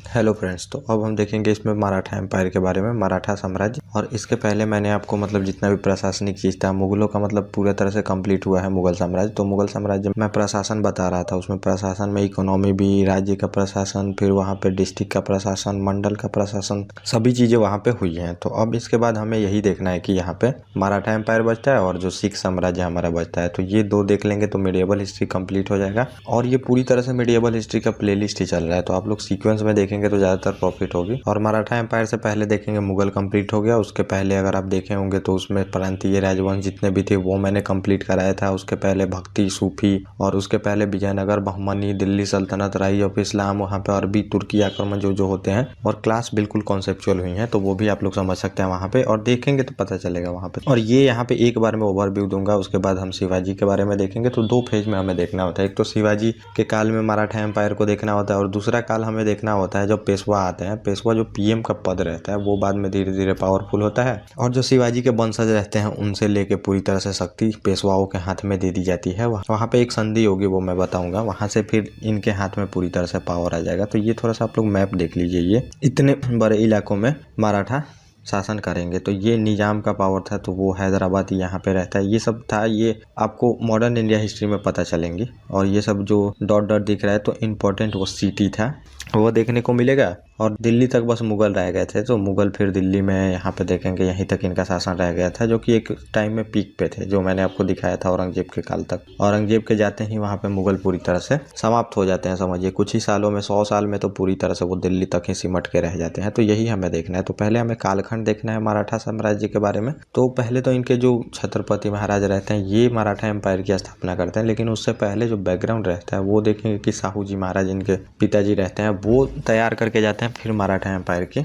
Hello friends, तो अब हम देखेंगे इसमें मराठा एम्पायर के बारे में, मराठा साम्राज्य। और इसके पहले मैंने आपको मतलब जितना भी प्रशासनिक चीज़ था मुगलों का मतलब पूरे तरह से कंप्लीट हुआ है मुगल साम्राज्य। तो मुगल साम्राज्य में प्रशासन बता रहा था, उसमें प्रशासन में इकोनॉमी भी, राज्य का प्रशासन, फिर वहाँ पे डिस्ट्रिक्ट का प्रशासन, मंडल का प्रशासन, सभी चीज़ें वहाँ पे हुई हैं। तो अब इसके बाद हमें यही देखना है कि यहाँ पे मराठा एम्पायर बचता है और जो सिख साम्राज्य हमारा बचता है। तो ये दो देख लेंगे तो मिडिएवल हिस्ट्री कंप्लीट हो जाएगा। और ये पूरी तरह से मिडिएवल हिस्ट्री का प्लेलिस्ट ही चल रहा है, तो आप लोग सीक्वेंस में देखेंगे तो ज़्यादातर प्रॉफिट होगी। और मराठा एम्पायर से पहले देखेंगे मुगल कंप्लीट हो गया, उसके पहले अगर आप देखे होंगे तो उसमें प्रांतीय राजवंश जितने भी थे वो मैंने कंप्लीट कराया था। उसके पहले भक्ति, सूफी, और उसके पहले विजयनगर, बहमनी, दिल्ली सल्तनत, राइज ऑफ इस्लाम, वहाँ पे अरबी तुर्की आक्रमण जो होते हैं, और क्लास बिल्कुल कॉन्सेप्चुअल हुई है, तो वो भी आप लोग समझ सकते हैं वहाँ पे, और देखेंगे तो पता चलेगा वहाँ पे। और ये यहाँ पे एक बार में ओवरव्यू दूंगा, उसके बाद हम शिवाजी के बारे में देखेंगे। तो दो फेज में हमें देखना होता है, एक तो शिवाजी के काल में मराठा एम्पायर को देखना होता है, और दूसरा काल हमें देखना होता है जब पेशवा आते हैं। पेशवा जो पीएम का पद रहता है वो बाद में धीरे धीरे पावरफुल होता है, और जो शिवाजी के वंशज रहते हैं उनसे लेके पूरी तरह से शक्ति पेशवाओं के हाथ में दे दी जाती है। वहाँ पे एक संधि होगी, वो मैं बताऊंगा, वहाँ से फिर इनके हाथ में पूरी तरह से पावर आ जाएगा। तो ये थोड़ा सा आप लोग मैप देख लीजिए, ये इतने बड़े इलाकों में मराठा शासन करेंगे। तो ये निजाम का पावर था, तो वो हैदराबाद यहाँ पे रहता है। ये सब था, ये आपको मॉडर्न इंडिया हिस्ट्री में पता चलेंगी। और ये सब जो डॉट डॉट दिख रहा है तो इम्पोर्टेंट वो सिटी था, वो देखने को मिलेगा। और दिल्ली तक बस मुगल रह गए थे, तो मुगल फिर दिल्ली में यहाँ पे देखेंगे यहीं तक इनका शासन रह गया था, जो कि एक टाइम में पीक पे थे, जो मैंने आपको दिखाया था औरंगजेब के काल तक। औरंगजेब के जाते ही वहाँ पे मुगल पूरी तरह से समाप्त हो जाते हैं, समझिए कुछ ही सालों में, 100 साल में तो पूरी तरह से वो दिल्ली तक ही सिमट के रह जाते हैं। तो यही हमें देखना है। तो पहले हमें कालखंड देखना है मराठा साम्राज्य के बारे में। तो पहले तो इनके जो छत्रपति महाराज रहते हैं ये मराठा एम्पायर की स्थापना करते हैं, लेकिन उससे पहले जो बैकग्राउंड रहता है वो देखेंगे कि साहू जी महाराज इनके पिताजी रहते हैं, वो तैयार करके जाते हैं, फिर मराठा एम्पायर की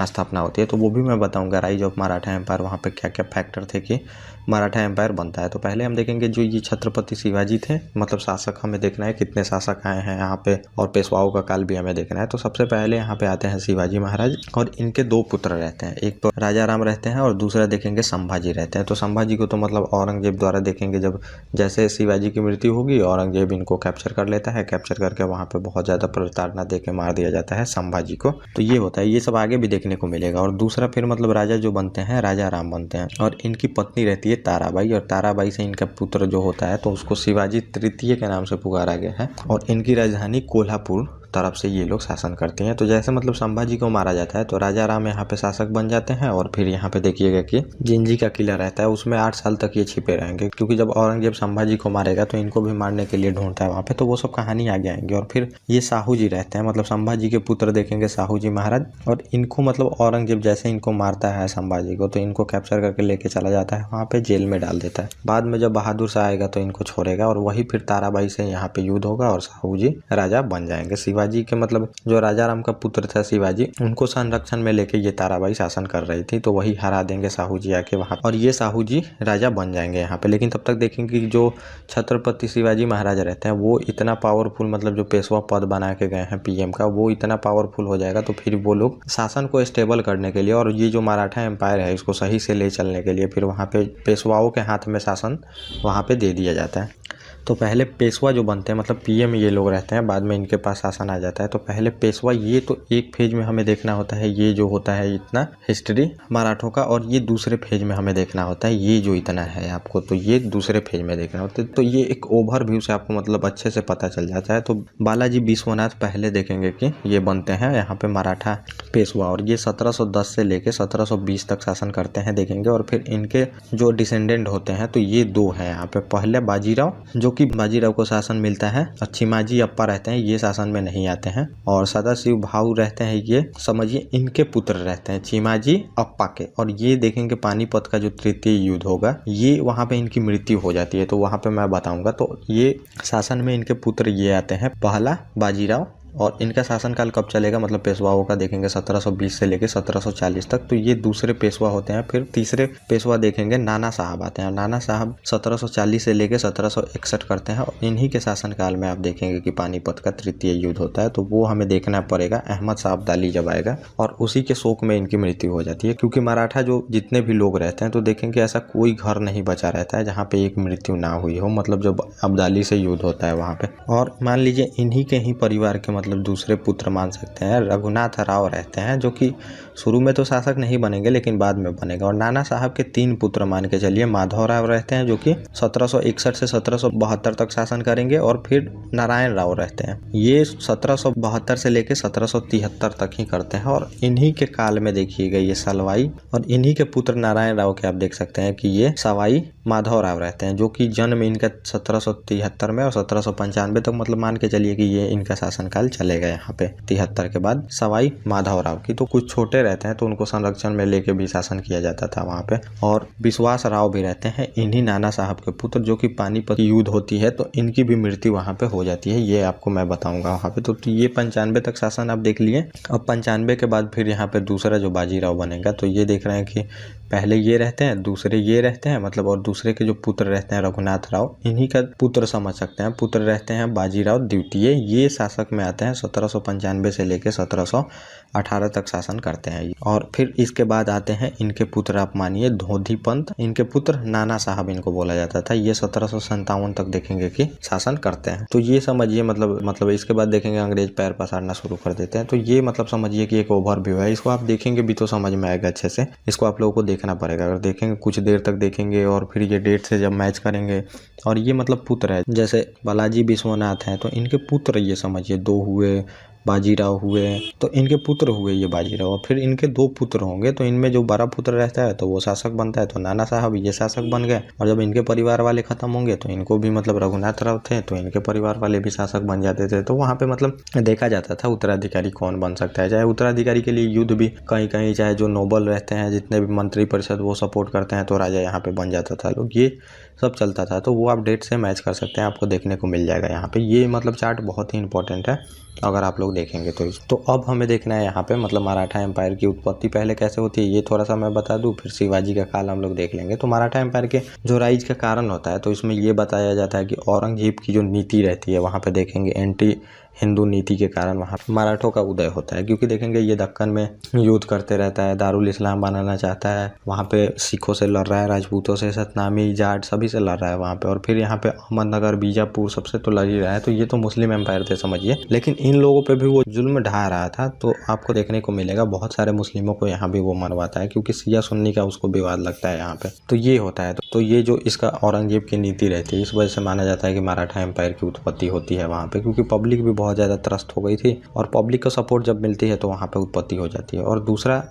स्थापना होती है। तो वो भी मैं बताऊंगा, राइज ऑफ मराठा एम्पायर, वहाँ पे क्या क्या फैक्टर थे कि मराठा एम्पायर बनता है। तो पहले हम देखेंगे जो ये छत्रपति शिवाजी थे, मतलब शासक हमें देखना है कितने शासक आए हैं यहाँ पे, और पेशवाओं का काल भी हमें देखना है। तो सबसे पहले यहाँ पे आते हैं शिवाजी महाराज, और इनके दो पुत्र रहते हैं, एक तो राजा राम रहते हैं और दूसरा देखेंगे संभाजी रहते हैं। तो संभाजी को तो मतलब औरंगजेब द्वारा देखेंगे, जब जैसे शिवाजी की मृत्यु होगी औरंगजेब इनको कैप्चर कर लेता है, कैप्चर करके वहाँ पे बहुत ज़्यादा प्रताड़ना दे के मार दिया जाता है संभाजी को। तो ये होता है, ये सब आगे भी देखने को मिलेगा। और दूसरा फिर मतलब राजा जो बनते हैं राजा राम बनते हैं, और इनकी पत्नी रहती है ताराबाई, और ताराबाई से इनका पुत्र जो होता है तो उसको शिवाजी तृतीय के नाम से पुकारा गया है। और इनकी राजधानी कोल्हापुर तरफ से ये लोग शासन करते हैं। तो जैसे मतलब संभाजी को मारा जाता है तो राजा राम यहाँ पे शासक बन जाते हैं। और फिर यहाँ पे देखिएगा कि जिंजी का किला रहता है, उसमें 8 साल तक ये छिपे रहेंगे, क्योंकि जब औरंगजेब संभाजी को मारेगा तो इनको भी मारने के लिए ढूंढता है वहाँ पे। तो वो सब कहानी आगे आएंगे। और फिर ये साहू जी रहते हैं, मतलब संभाजी के पुत्र देखेंगे साहू जी महाराज, और इनको मतलब औरंगजेब जैसे इनको मारता है संभाजी को, तो इनको कैप्चर करके लेके चला जाता है वहाँ पे, जेल में डाल देता है। बाद में जब बहादुर शाह आएगा तो इनको छोड़ेगा, और वही फिर ताराबाई से यहाँ पे युद्ध होगा और साहू जी राजा बन जाएंगे। शिवाजी के मतलब जो राजा राम का पुत्र था शिवाजी, उनको संरक्षण में लेके ये ताराबाई शासन कर रही थी, तो वही हरा देंगे साहू जी आके वहाँ, और ये साहू जी राजा बन जाएंगे यहाँ पे। लेकिन तब तक देखेंगे कि जो छत्रपति शिवाजी महाराज रहते हैं वो इतना पावरफुल, मतलब जो पेशवा पद बना के गए हैं पीएम का, वो इतना पावरफुल हो जाएगा। तो फिर वो लोग शासन को स्टेबल करने के लिए, और ये जो मराठा एम्पायर है इसको सही से ले चलने के लिए, फिर वहाँ पे पेशवाओं के हाथ में शासन वहाँ पे दे दिया जाता है। तो पहले पेशवा जो बनते हैं, मतलब पीएम ये लोग रहते हैं, बाद में इनके पास शासन आ जाता है। तो पहले पेशवा, ये तो एक फेज में हमें देखना होता है, ये जो होता है इतना हिस्ट्री मराठों का, और ये दूसरे फेज में हमें देखना होता है, ये जो इतना है आपको, तो ये दूसरे फेज में देखना होता है। तो ये एक ओवरव्यू से आपको मतलब अच्छे से पता चल जाता है। तो बालाजी विश्वनाथ पहले देखेंगे कि ये बनते हैं यहाँ पे मराठा पेशवा, और ये 1710 से लेके 1720 तक शासन करते हैं देखेंगे। और फिर इनके जो डिसेंडेंट होते हैं तो ये दो हैं यहाँ पे, पहले बाजीराव, जो कि बाजीराव को शासन मिलता है, और चिमाजी अप्पा रहते हैं, ये शासन में नहीं आते हैं, और सदाशिव भाऊ रहते हैं, ये समझिए इनके पुत्र रहते हैं चिमाजी अप्पा के। और ये देखेंगे पानीपत का जो तृतीय युद्ध होगा, ये वहाँ पे इनकी मृत्यु हो जाती है, तो वहाँ पे मैं बताऊंगा। तो ये शासन में इनके पुत्र ये आते हैं, पहला बाजीराव, और इनका शासनकाल कब चलेगा, मतलब पेशवाओं का देखेंगे 1720 से लेके 1740 तक, तो ये दूसरे पेशवा होते हैं। फिर तीसरे पेशवा देखेंगे नाना साहब आते हैं, नाना साहब 1740 से लेके 1761 करते हैं, और इन्हीं के शासनकाल में आप देखेंगे कि पानीपत का तृतीय युद्ध होता है। तो वो हमें देखना पड़ेगा, अहमद साहब अब्दाली जब आएगा, और उसी के शोक में इनकी मृत्यु हो जाती है। क्योंकि मराठा जो जितने भी लोग रहते हैं तो देखेंगे ऐसा कोई घर नहीं बचा रहता है जहाँ पे एक मृत्यु ना हुई हो, मतलब जब अब्दाली से युद्ध होता है वहाँ पे। और मान लीजिए इन्हीं के ही परिवार के मतलब दूसरे पुत्र मान सकते हैं, रघुनाथ राव रहते हैं, जो कि शुरू में तो शासक नहीं बनेंगे लेकिन बाद में बनेगा। और नाना साहब के 3 पुत्र मान के चलिए। माधव राव रहते हैं जो कि 1761 से 1772 तक शासन करेंगे, और फिर नारायण राव रहते हैं, ये 1772 से लेकर 1773 तक ही करते हैं। और इन्हीं के काल में देखिएगा ये सलवाई, और इन्हीं के पुत्र नारायण राव के आप देख सकते हैं कि ये सवाई माधव राव रहते हैं, जो कि जन्म इनका 1773 में और 1795 तक मतलब मान के चलिए कि ये इनका शासनकाल चलेगा यहाँ पे 73 के बाद सवाई माधव राव की। तो कुछ छोटे रहते हैं तो उनको संरक्षण में लेके भी शासन किया जाता था वहाँ पे। और विश्वास राव भी रहते हैं, इन्हीं नाना साहब के पुत्र, जो कि पानीपत की युद्ध होती है तो इनकी भी मृत्यु वहाँ पे हो जाती है, ये आपको मैं बताऊंगा वहाँ पे। तो ये 95 तक शासन आप देख लिए। अब 95 के बाद फिर यहाँ पे दूसरा जो बाजीराव बनेगा, तो ये देख रहे हैं कि पहले ये रहते हैं, दूसरे ये रहते हैं मतलब, और दूसरे के जो पुत्र रहते हैं रघुनाथ राव, इन्हीं का पुत्र समझ सकते हैं। पुत्र रहते हैं बाजीराव द्वितीय, ये शासक में आते हैं 1795 से लेकर 1718 तक शासन करते हैं। और फिर इसके बाद आते हैं इनके पुत्र, आप मानिए धोधीपंत, इनके पुत्र नाना साहब इनको बोला जाता था, ये 1757 तक देखेंगे कि शासन करते हैं। तो ये समझिए मतलब इसके बाद देखेंगे अंग्रेज पैर पसारना शुरू कर देते हैं। तो ये मतलब समझिए कि एक ओवरव्यू है, इसको आप देखेंगे भी तो समझ में आएगा अच्छे से, इसको आप लोगों को देखना पड़ेगा। अगर देखेंगे कुछ देर तक देखेंगे और फिर ये डेट से जब मैच करेंगे, और ये मतलब पुत्र है, जैसे बालाजी विश्वनाथ हैं तो इनके पुत्र ये समझिए 2 हुए, बाजीराव हुए, तो इनके पुत्र हुए ये बाजीराव, और फिर इनके 2 पुत्र होंगे, तो इनमें जो बड़ा पुत्र रहता है तो वो शासक बनता है, तो नाना साहब ये शासक बन गए। और जब इनके परिवार वाले खत्म होंगे तो इनको भी मतलब रघुनाथ राव थे तो इनके परिवार वाले भी शासक बन जाते थे। तो वहाँ पे मतलब देखा जाता था उत्तराधिकारी कौन बन सकता है। चाहे उत्तराधिकारी के लिए युद्ध भी कहीं कहीं, चाहे जो नोबल रहते हैं, जितने भी मंत्री परिषद वो सपोर्ट करते हैं, तो राजा यहाँ पे बन जाता था। लोग ये सब चलता था, तो वो आप डेट से मैच कर सकते हैं, आपको देखने को मिल जाएगा यहाँ पे। ये मतलब चार्ट बहुत ही इंपॉर्टेंट है अगर आप लोग देखेंगे तो अब हमें देखना है यहाँ पे मतलब मराठा एम्पायर की उत्पत्ति पहले कैसे होती है, ये थोड़ा सा मैं बता दूं, फिर शिवाजी का काल हम लोग देख लेंगे। तो मराठा एम्पायर के जो राइज का कारण होता है, तो इसमें ये बताया जाता है कि औरंगजेब की जो नीति रहती है, वहाँ पे देखेंगे एंटी हिंदू नीति के कारण वहाँ मराठों का उदय होता है। क्योंकि देखेंगे ये दक्कन में युद्ध करते रहता है, दारुल इस्लाम बनाना चाहता है, वहाँ पे सिखों से लड़ रहा है, राजपूतों से, सतनामी, जाट सभी से लड़ रहा है वहाँ पे। और फिर यहाँ पे अहमदनगर, बीजापुर सबसे तो लड़ ही रहा है। तो ये तो मुस्लिम एम्पायर थे समझिए, लेकिन इन लोगों पे भी वो जुल्म ढा रहा था। तो आपको देखने को मिलेगा बहुत सारे मुस्लिमों को यहाँ भी वो मरवाता है, क्योंकि सिया सुन्नी का उसको विवाद लगता है यहाँ पे। तो ये होता है। तो ये जो इसका औरंगजेब की नीति रहती है, इस वजह से माना जाता है कि मराठा एम्पायर की उत्पत्ति होती है वहाँ पे, क्योंकि पब्लिक भी बहुत ज़्यादा त्रस्त हो गई थी, और पब्लिक को सपोर्ट जब मिलती है तो वहाँ पे उत्पत्ति हो जाती है। और दूसरा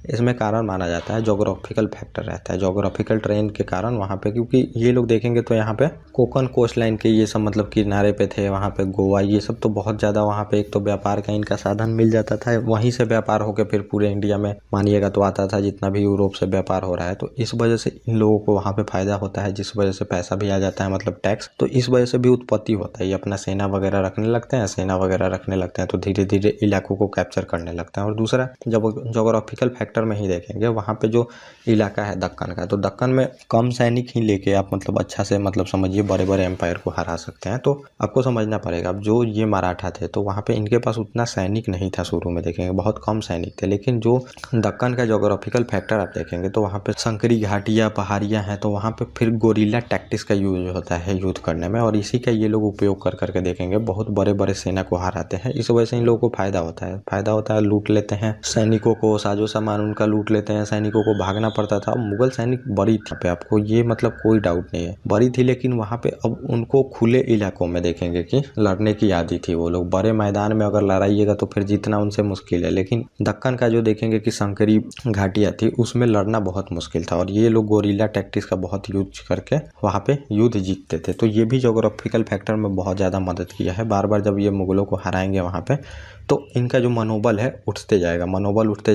इसमें कारण माना जाता है जोग्राफिकल फैक्टर रहता है, जोग्राफिकल ट्रेंड के कारण वहाँ पे, क्योंकि ये लोग देखेंगे तो यहाँ पे कोकन कोस्ट लाइन के ये सब मतलब किनारे पे थे, वहाँ पे गोवा ये सब तो बहुत ज़्यादा वहाँ पे एक तो व्यापार का इनका साधन मिल जाता था, वहीं से व्यापार होकर फिर पूरे इंडिया में मानिएगा तो आता था, जितना भी यूरोप से व्यापार हो रहा है। तो इस वजह से इन लोगों को वहाँ पे फायदा होता है, जिस वजह से पैसा भी आ जाता है मतलब टैक्स। तो इस वजह से भी उत्पत्ति होता है, ये अपना सेना वगैरह रखने लगते हैं, तो धीरे धीरे इलाकों को कैप्चर करने लगते हैं। और दूसरा जब जोग्राफिकल फैक्टर में ही देखेंगे, वहाँ पे जो इलाका है दक्कन का, तो दक्कन में कम सैनिक ही लेके आप मतलब अच्छा से मतलब समझिए बड़े बड़े एम्पायर को हरा सकते हैं। तो आपको समझना पड़ेगा, अब जो ये मराठा थे तो वहाँ पे इनके पास उतना सैनिक नहीं था, शुरू में देखेंगे बहुत कम सैनिक थे। लेकिन जो दक्कन का जोग्राफिकल फैक्टर आप देखेंगे तो वहाँ पे संकरी घाटियाँ, पहाड़ियाँ हैं, तो वहाँ पे फिर गोरिल्ला टैक्टिक्स का यूज होता है युद्ध करने में, और इसी का ये लोग उपयोग कर करके देखेंगे बहुत बड़े बड़े सेना को हराते हैं। इस वजह से इन लोगों को फायदा होता है, लूट लेते हैं सैनिकों को, साजो सामान उनका लूट लेते हैं, सैनिकों को भागना पड़ता था। मुगल सैनिक बड़ी थी पे, आपको ये मतलब कोई डाउट नहीं है, बड़ी थी, लेकिन वहाँ पे अब उनको खुले इलाकों में देखेंगे कि लड़ने की आदत थी। वो लोग बड़े मैदान में अगर लड़ाइएगा तो फिर जीतना उनसे मुश्किल है, लेकिन दक्कन का जो देखेंगे कि संकरी घाटियाँ थी उसमें लड़ना बहुत मुश्किल था, और ये लोग गोरिल्ला टैक्टिक्स का बहुत यूज करके वहाँ पे युद्ध जीतते थे। तो ये भी जोग्राफिकल फैक्टर में बहुत ज़्यादा मदद किया है। बार बार जब ये मुगलों को हराएंगे वहाँ पे, तो इनका जो मनोबल है उठते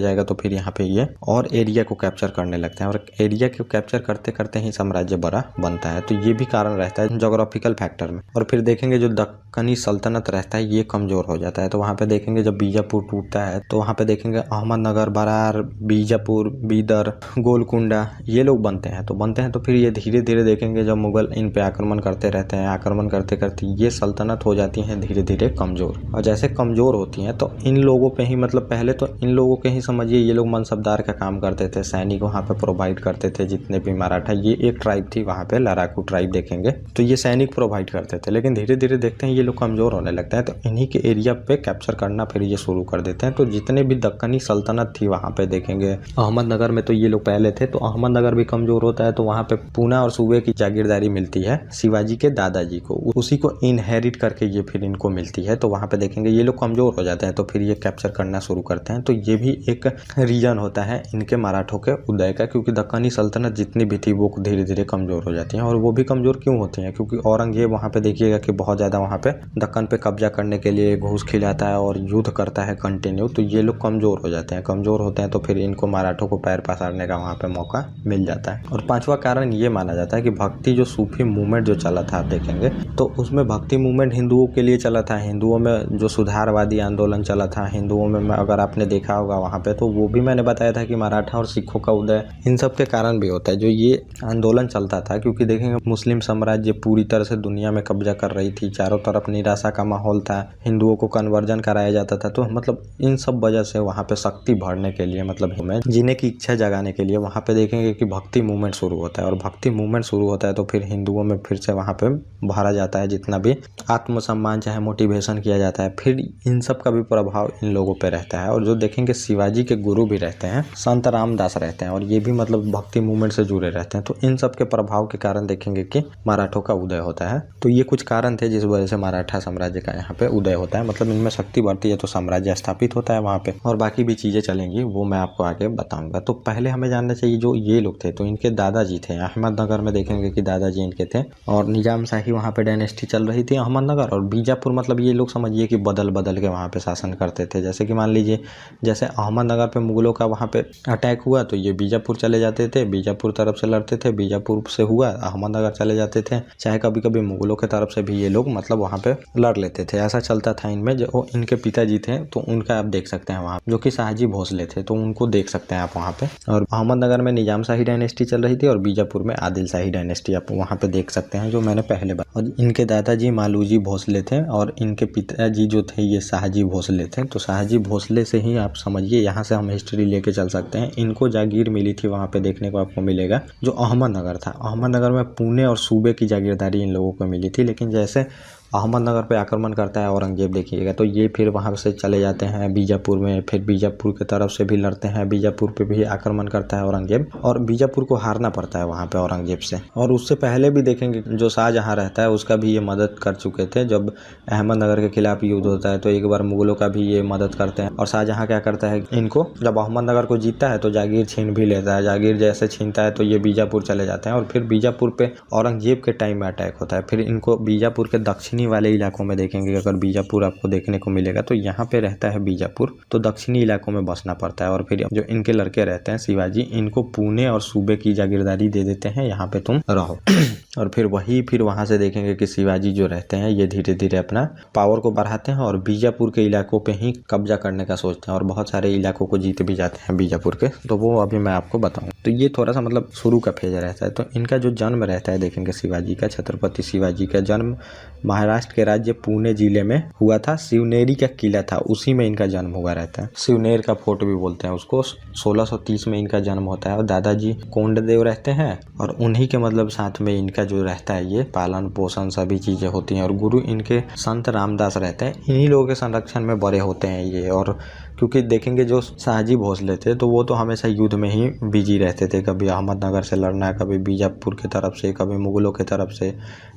जाएगा, तो फिर यहाँ पे ये और एरिया को कैप्चर करने लगते हैं, और एरिया को कैप्चर करते करते ही साम्राज्य बड़ा बनता है। तो ये भी कारण रहता है जोग्राफिकल फैक्टर में। और फिर देखेंगे जो दक्कनी सल्तनत रहता है ये कमजोर हो जाता है। तो वहाँ पे देखेंगे जब बीजापुर टूटता है तो वहाँ पे देखेंगे अहमदनगर, बरार, बीजापुर, बीदर, गोलकुंडा ये लोग बनते हैं। तो फिर ये धीरे धीरे देखेंगे जब मुगल इन पे आक्रमण करते रहते हैं, आक्रमण करते करते ये सल्तनत हो जाती है धीरे धीरे कमजोर। और जैसे कमजोर होती हैं तो इन लोगों पे ही मतलब पहले तो इन लोगों के ही समझिए ये लोग मनसबदार का काम करते थे, सैनिक वहाँ पे प्रोवाइड करते थे जितने भी मराठा, ये एक ट्राइब थी वहाँ पे, लड़ाकू ट्राइब देखेंगे तो ये सैनिक प्रोवाइड करते थे। लेकिन धीरे धीरे देखते हैं ये लोग कमज़ोर होने लगते हैं, तो इन्हीं के एरिया पे कैप्चर करना फिर ये शुरू कर देते हैं। तो जितने भी दक्कनी सल्तनत थी वहाँ पे देखेंगे, अहमदनगर में तो ये लोग पहले थे, तो अहमदनगर भी कमज़ोर होता है, तो वहाँ पे पूना और सूबे की जागीरदारी मिलती है शिवाजी के दादाजी को, उसी को इनहेरिट करके ये फिर इनको मिलती है। तो वहाँ पे देखेंगे ये लोग कमज़ोर हो जाते हैं, तो फिर ये कैप्चर करना शुरू करते हैं। तो ये भी एक रीज़न होता है इनके मराठों के उदय का, क्योंकि दक्कनी सल्तनत जितनी भी थी वो धीरे धीरे कमज़ोर हो जाती हैं। और वो भी कमज़ोर क्यों होती हैं, क्योंकि औरंगजेब वहाँ पे देखिएगा कि बहुत ज़्यादा वहाँ पे दक्कन पे कब्जा करने के लिए घूस खिलाता है और युद्ध करता है कंटिन्यू, तो ये लोग कमज़ोर हो जाते हैं। कमज़ोर होते हैं तो फिर इनको मराठों को पैर पसारने का वहाँ पे मौका मिल जाता है। और पांचवा कारण ये माना जाता है कि भक्ति जो सूफी मूवमेंट जो चला था आप देखेंगे, तो उसमें भक्ति मूवमेंट हिंदुओं के लिए चला था। हिंदुओं में जो सुधारवादी आंदोलन चला था हिंदुओं में, अगर आपने देखा होगा वहाँ पे, तो वो भी मैंने बताया था कि मराठा और सिखों का उदय इन सब के कारण भी होता है। जो ये आंदोलन चलता था, क्योंकि देखेंगे मुस्लिम साम्राज्य पूरी तरह से दुनिया में कब्जा कर रही थी, चारों तरफ निराशा का माहौल था, हिंदुओं को कन्वर्जन कराया जाता था, तो मतलब इन सब वजह से वहाँ पे शक्ति बढ़ने के लिए, मतलब हमें जीने की इच्छा जगाने के लिए वहाँ पे देखेंगे कि भक्ति मूवमेंट शुरू होता है। और भक्ति मूवमेंट शुरू होता है तो फिर हिंदुओं में फिर से वहाँ पे भरा जाता है जितना भी आत्मसम्मान चाहे मोटिवेशन किया जाता है, फिर इन सब का भी प्रभाव इन लोगों पे रहता है। और जो देखेंगे शिवाजी के गुरु भी रहते हैं, संत रामदास रहते हैं, और ये भी मतलब भक्ति मूवमेंट से जुड़े रहते हैं। तो इन सब के प्रभाव के कारण देखेंगे कि मराठों का उदय होता है। तो ये कुछ कारण थे जिस वजह से मराठा साम्राज्य का यहाँ पे उदय होता है, मतलब इनमें शक्ति बढ़ती है तो साम्राज्य स्थापित होता है वहाँ पे। और बाकी भी चीज़ें चलेंगी वो मैं आपको आगे बताऊंगा। तो पहले हमें जानना चाहिए जो ये लोग थे, तो इनके दादाजी थे अहमदनगर में, देखेंगे कि दादाजी इनके थे, और निजाम शाही वहाँ पे डायनेस्टी चल रही थी अहमदनगर। और बीजापुर मतलब ये लोग समझिए कि बदल बदल के वहाँ पे शासन करते थे। जैसे कि मान लीजिए जैसे अहमदनगर पे मुगलों का वहाँ पे अटैक हुआ तो ये बीजापुर चले जाते थे, बीजापुर तरफ से लड़ते थे, बीजापुर से हुआ अहमदनगर चले जाते थे, चाहे कभी कभी मुगलों के तरफ से भी ये लोग मतलब वहाँ पे लड़ लेते थे। ऐसा चलता था इनमें। जो इनके पिताजी थे तो उनका आप देख सकते हैं वहाँ, जो कि शाहजी भोसले थे, तो उनको देख सकते हैं आप वहाँ पे। और अहमदनगर में निजाम शाही डायनेस्टी चल रही थी और बीजापुर में आदिल शाही डायनेस्टी आप वहाँ पे देख सकते हैं, जो मैंने पहले बताया। और इनके दादाजी मालूजी भोसले थे और इनके पिताजी जो थे ये शाहजी भोसले थे। तो शाहजी भोसले से ही आप समझिए, यहाँ से हम हिस्ट्री लेके चल सकते हैं। इनको जागीर मिली थी वहाँ पे, देखने को आपको मिलेगा जो अहमदनगर था। अहमदनगर में पुणे और सूबे की जागीरदारी इन लोगों को मिली थी, लेकिन जैसे अहमदनगर पे आक्रमण करता है औरंगजेब देखिएगा, तो ये फिर वहाँ से चले जाते हैं बीजापुर में, फिर बीजापुर की तरफ से भी लड़ते हैं, बीजापुर पे भी आक्रमण करता है औरंगजेब और बीजापुर को हारना पड़ता है वहाँ पे औरंगजेब से। और उससे पहले भी देखेंगे जो शाहजहाँ रहता है उसका भी ये मदद कर चुके थे। जब अहमदनगर के खिलाफ युद्ध होता है तो एक बार मुगलों का भी ये मदद करते हैं। और शाहजहाँ क्या करता है, इनको जब अहमदनगर को जीतता है तो जागीर छीन भी लेता है। जागीर जैसे छीनता है तो ये बीजापुर चले जाते हैं और फिर बीजापुर पे औरंगजेब के टाइम में अटैक होता है। फिर इनको बीजापुर के दक्षिणी वाले इलाकों में देखेंगे, अगर बीजापुर आपको देखने को मिलेगा तो यहाँ पे रहता है बीजापुर, तो दक्षिणी इलाकों में बसना पड़ता है। और फिर जो इनके लड़के रहते हैं शिवाजी, इनको पुणे और सूबे की जागीरदारी दे देते हैं, यहाँ पे तुम रहो। और फिर वहाँ से देखेंगे कि शिवाजी जो रहते हैं ये धीरे धीरे अपना पावर को बढ़ाते हैं और बीजापुर के इलाकों पे ही कब्जा करने का सोचते हैं और बहुत सारे इलाकों को जीत भी जाते हैं बीजापुर के। तो वो अभी मैं आपको बताऊँ। तो ये थोड़ा सा मतलब शुरू का फेज रहता है। तो इनका जो जन्म रहता है देखेंगे शिवाजी का, छत्रपति शिवाजी का जन्म महाराष्ट्र के राज्य पुणे जिले में हुआ था। शिवनेरी का किला था, उसी में इनका जन्म हुआ रहता है। शिवनेर का फोर्ट भी बोलते हैं उसको। 1630 में इनका जन्म होता है और दादाजी कोंडदेव रहते हैं और उन्हीं के मतलब साथ में इनका जो रहता है ये पालन पोषण सभी चीज़ें होती हैं। और गुरु इनके संत रामदास रहते हैं, इन्हीं लोगों के संरक्षण में बड़े होते हैं ये। और क्योंकि देखेंगे जो शाहजी भोसले थे तो वो तो हमेशा युद्ध में ही बिजी रहते थे, कभी अहमदनगर से लड़ना, कभी बीजापुर की तरफ से, कभी मुगलों की तरफ से,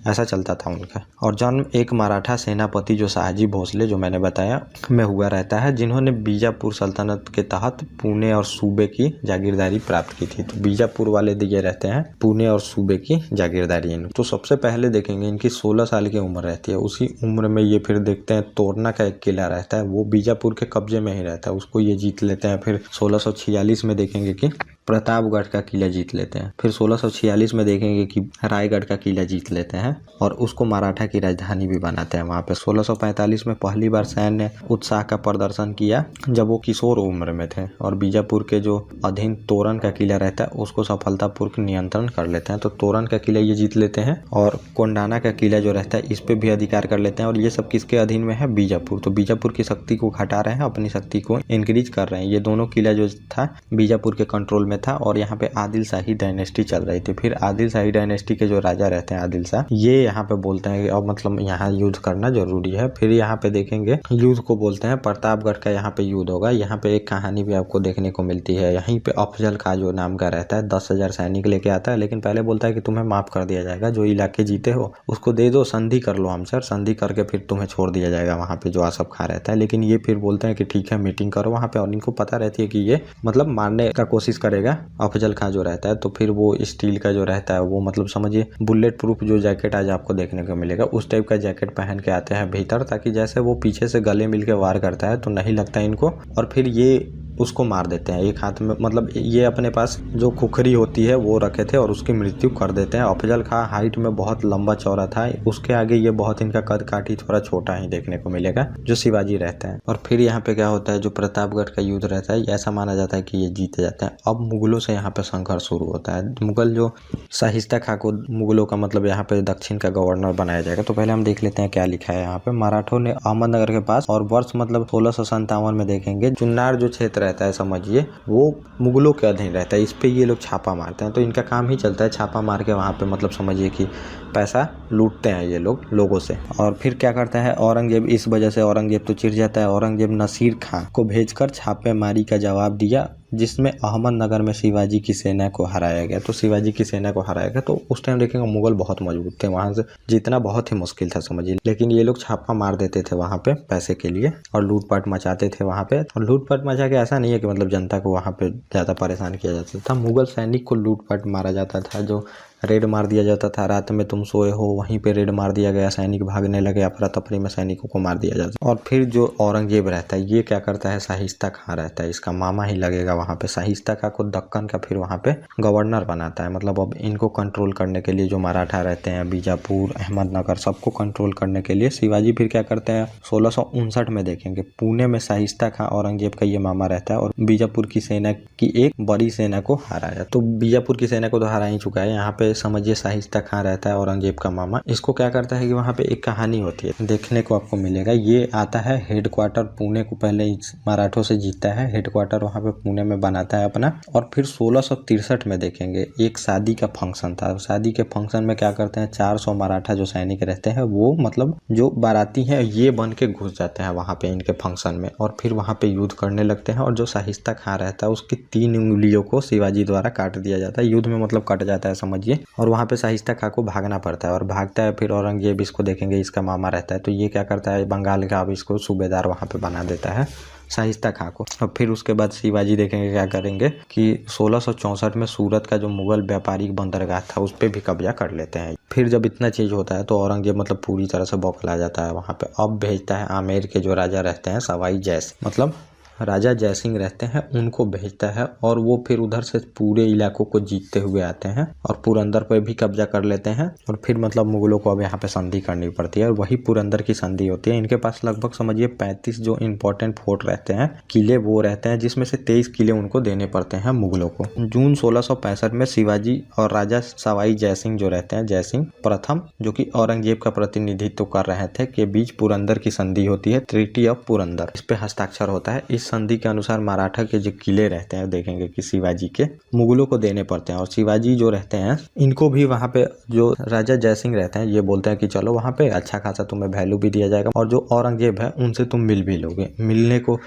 ऐसा चलता था उनका। और जन्म एक मराठा सेनापति जो शाहजी भोसले जो मैंने बताया में हुआ रहता है, जिन्होंने बीजापुर सल्तनत के तहत पुणे और सूबे की जागीरदारी प्राप्त की थी। तो बीजापुर वाले दिए रहते हैं पुणे और सूबे की जागीरदारी। तो सबसे पहले देखेंगे इनकी 16 साल की उम्र रहती है। उसी उम्र में ये फिर देखते हैं तोरना का एक किला रहता है, वो बीजापुर के कब्जे में ही रहता है, उसको ये जीत लेते हैं। फिर 1646 में देखेंगे कि प्रतापगढ़ का किला जीत लेते हैं। फिर 1646 में देखेंगे कि रायगढ़ का किला जीत लेते हैं और उसको मराठा की राजधानी भी बनाते हैं वहाँ पे। 1645 में पहली बार सैन्य उत्साह का प्रदर्शन किया जब वो किशोर उम्र में थे और बीजापुर के जो अधीन तोरन का किला रहता है उसको सफलतापूर्वक नियंत्रण कर लेते हैं। तो तोरन का किला ये जीत लेते हैं और कोंडाना का किला जो रहता है इस पे भी अधिकार कर लेते हैं। और ये सब किसके अधीन में है? बीजापुर। तो बीजापुर की शक्ति को घटा रहे हैं, अपनी शक्ति को इंक्रीज कर रहे हैं। ये दोनों किला जो था बीजापुर के कंट्रोल में था और यहाँ पे आदिल शाही डायनेस्टी चल रही थी। फिर आदिल शाही डायनेस्टी के जो राजा रहते हैं आदिल शाह, ये यहाँ पे बोलते हैं कि अब मतलब यहाँ युद्ध करना जरूरी है। फिर यहाँ पे देखेंगे युद्ध को बोलते हैं प्रतापगढ़ का यहाँ पे युद्ध होगा। यहाँ पे एक कहानी भी आपको देखने को मिलती है। यहीं पे अफजल खां जो नाम का रहता है 10,000 सैनिक लेके आता है, लेकिन पहले बोलता है कि तुम्हें माफ कर दिया जाएगा, जो इलाके जीते हो उसको दे दो, संधि कर लो हमसे, संधि करके फिर तुम्हें छोड़ दिया जाएगा वहाँ पे जो आसफ खां रहता है। लेकिन ये फिर बोलते हैं कि ठीक है मीटिंग करो वहाँ पे, और इनको पता रहती है कि ये मतलब मारने का कोशिश करेगा अफजल खां जो रहता है। तो फिर वो स्टील का जो रहता है वो मतलब समझिए बुलेट प्रूफ जो जैकेट आज आपको देखने को मिलेगा उस टाइप का जैकेट पहन के आते हैं भीतर, ताकि जैसे वो पीछे से गले मिल के वार करता है तो नहीं लगता इनको, और फिर ये उसको मार देते हैं। एक हाथ में मतलब ये अपने पास जो खुखरी होती है वो रखे थे और उसकी मृत्यु कर देते हैं। अफजल खां हाइट में बहुत लंबा चौड़ा था, उसके आगे ये बहुत इनका कद काठी थोड़ा छोटा ही देखने को मिलेगा जो शिवाजी रहता है। और फिर यहाँ पे क्या होता है, जो प्रतापगढ़ का युद्ध रहता है ऐसा माना जाता है कि ये जीते जाते हैं। अब मुगलों से यहाँ पे संघर्ष शुरू होता है। मुगल जो शाहिस्ता खां को मुगलों का मतलब यहाँ पे दक्षिण का गवर्नर बनाया जाएगा। तो पहले हम देख लेते हैं क्या लिखा है यहाँ पे। मराठों ने अहमदनगर के पास और वर्ष मतलब 1657 में देखेंगे चुन्नार जो क्षेत्र रहता है समझिए वो मुगलों के अधीन रहता है। इस पे ये लोग छापा मारते हैं। तो इनका काम ही चलता है छापा मार के वहाँ पे मतलब समझिए कि पैसा लूटते हैं ये लोग लोगों से। और फिर क्या करता है औरंगजेब, इस वजह से औरंगजेब तो चिढ़ जाता है। औरंगजेब नसीर खां को भेजकर छापेमारी का जवाब दिया जिसमें अहमदनगर में शिवाजी की सेना को हराया गया। तो शिवाजी की सेना को हराया गया। तो उस टाइम देखेंगे मुगल बहुत मजबूत थे, वहां से जीतना बहुत ही मुश्किल था समझिए। लेकिन ये लोग छापा मार देते थे वहां पे पैसे के लिए और लूटपाट मचाते थे वहां पे। और लूटपाट मचा के ऐसा नहीं है कि मतलब जनता को वहां पे ज्यादा परेशान किया जाता था। मुगल सैनिक को लूटपाट मारा जाता था, जो रेड मार दिया जाता था। रात में तुम सोए हो वहीं पे रेड मार दिया गया, सैनिक भागने लगे, अफरा तफरी में सैनिकों को मार दिया जाता। और फिर जो औरंगजेब रहता है ये क्या करता है, शाहिस्ता खां रहता है, इसका मामा ही लगेगा वहाँ पे। शाहिस्ता खां को दक्कन का फिर वहाँ पे गवर्नर बनाता है। मतलब अब इनको कंट्रोल करने के लिए जो मराठा रहते हैं बीजापुर अहमदनगर सबको कंट्रोल करने के लिए शिवाजी फिर क्या करते हैं 1659 में देखेंगे पुणे में शाहिस्ता खां औरंगजेब का ये मामा रहता है और बीजापुर की सेना की एक बड़ी सेना को हराया। तो बीजापुर की सेना को तो हरा ही चुका है। यहाँ पे समझिए शाहिस्ता खां रहता है औरंगजेब का मामा। इसको क्या करता है कि वहाँ पे एक कहानी होती है देखने को आपको मिलेगा। ये आता है हेडक्वार्टर पुणे को पहले मराठों से जीतता है, हेडक्वार्टर वहाँ पे पुणे में बनाता है अपना। और फिर 1663 में देखेंगे एक शादी का फंक्शन था। शादी के फंक्शन में क्या करते हैं 400 मराठा जो सैनिक रहते हैं वो मतलब जो बाराती हैं ये बन के घुस जाते हैं वहाँ पे इनके फंक्शन में और फिर वहाँ पे युद्ध करने लगते हैं। और जो शाहिस्ता खां रहता है उसकी 3 उंगलियों को शिवाजी द्वारा काट दिया जाता है। युद्ध में मतलब कट जाता है समझिए। और वहाँ पे शाहिस्ता खां को भागना पड़ता है और भागता है। फिर औरंगजेब इसको देखेंगे इसका मामा रहता है तो ये क्या करता है बंगाल का अब इसको सूबेदार वहाँ पे बना देता है शाहिस्ता खां को। और फिर उसके बाद शिवाजी देखेंगे क्या करेंगे कि 1664 में सूरत का जो मुगल व्यापारिक बंदरगाह था उस पर भी कब्जा कर लेते हैं। फिर जब इतना चीज होता है तो औरंगजेब मतलब पूरी तरह से बौखला जाता है वहाँ पे। अब भेजता है आमेर के जो राजा रहते हैं सवाई जयसिंह मतलब राजा जयसिंह रहते हैं उनको भेजता है और वो फिर उधर से पूरे इलाकों को जीतते हुए आते हैं और पुरंदर पर भी कब्जा कर लेते हैं। और फिर मतलब मुगलों को अब यहाँ पे संधि करनी पड़ती है और वही पुरंदर की संधि होती है। इनके पास लगभग समझिए 35 जो इंपॉर्टेंट फोर्ट रहते हैं किले वो रहते हैं जिसमें से 23 किले उनको देने पड़ते हैं मुगलों को। जून 1665 में शिवाजी और राजा सवाई जयसिंह जो रहते हैं जयसिंह प्रथम जो कि औरंगजेब का प्रतिनिधित्व कर रहे थे के बीच पुरंदर की संधि होती है, ट्रीटी ऑफ पुरंदर। इस पे हस्ताक्षर होता है। इस संधि के अनुसार मराठा के जो किले रहते हैं देखेंगे कि शिवाजी के मुगलों को देने पड़ते हैं। और शिवाजी जो रहते हैं इनको भी वहाँ पे जो राजा जयसिंह रहते हैं ये बोलते हैं कि चलो वहाँ पे अच्छा खासा तुम्हें वैल्यू भी दिया जाएगा और जो औरंगजेब है उनसे तुम मिल भी लोगे। मिलने को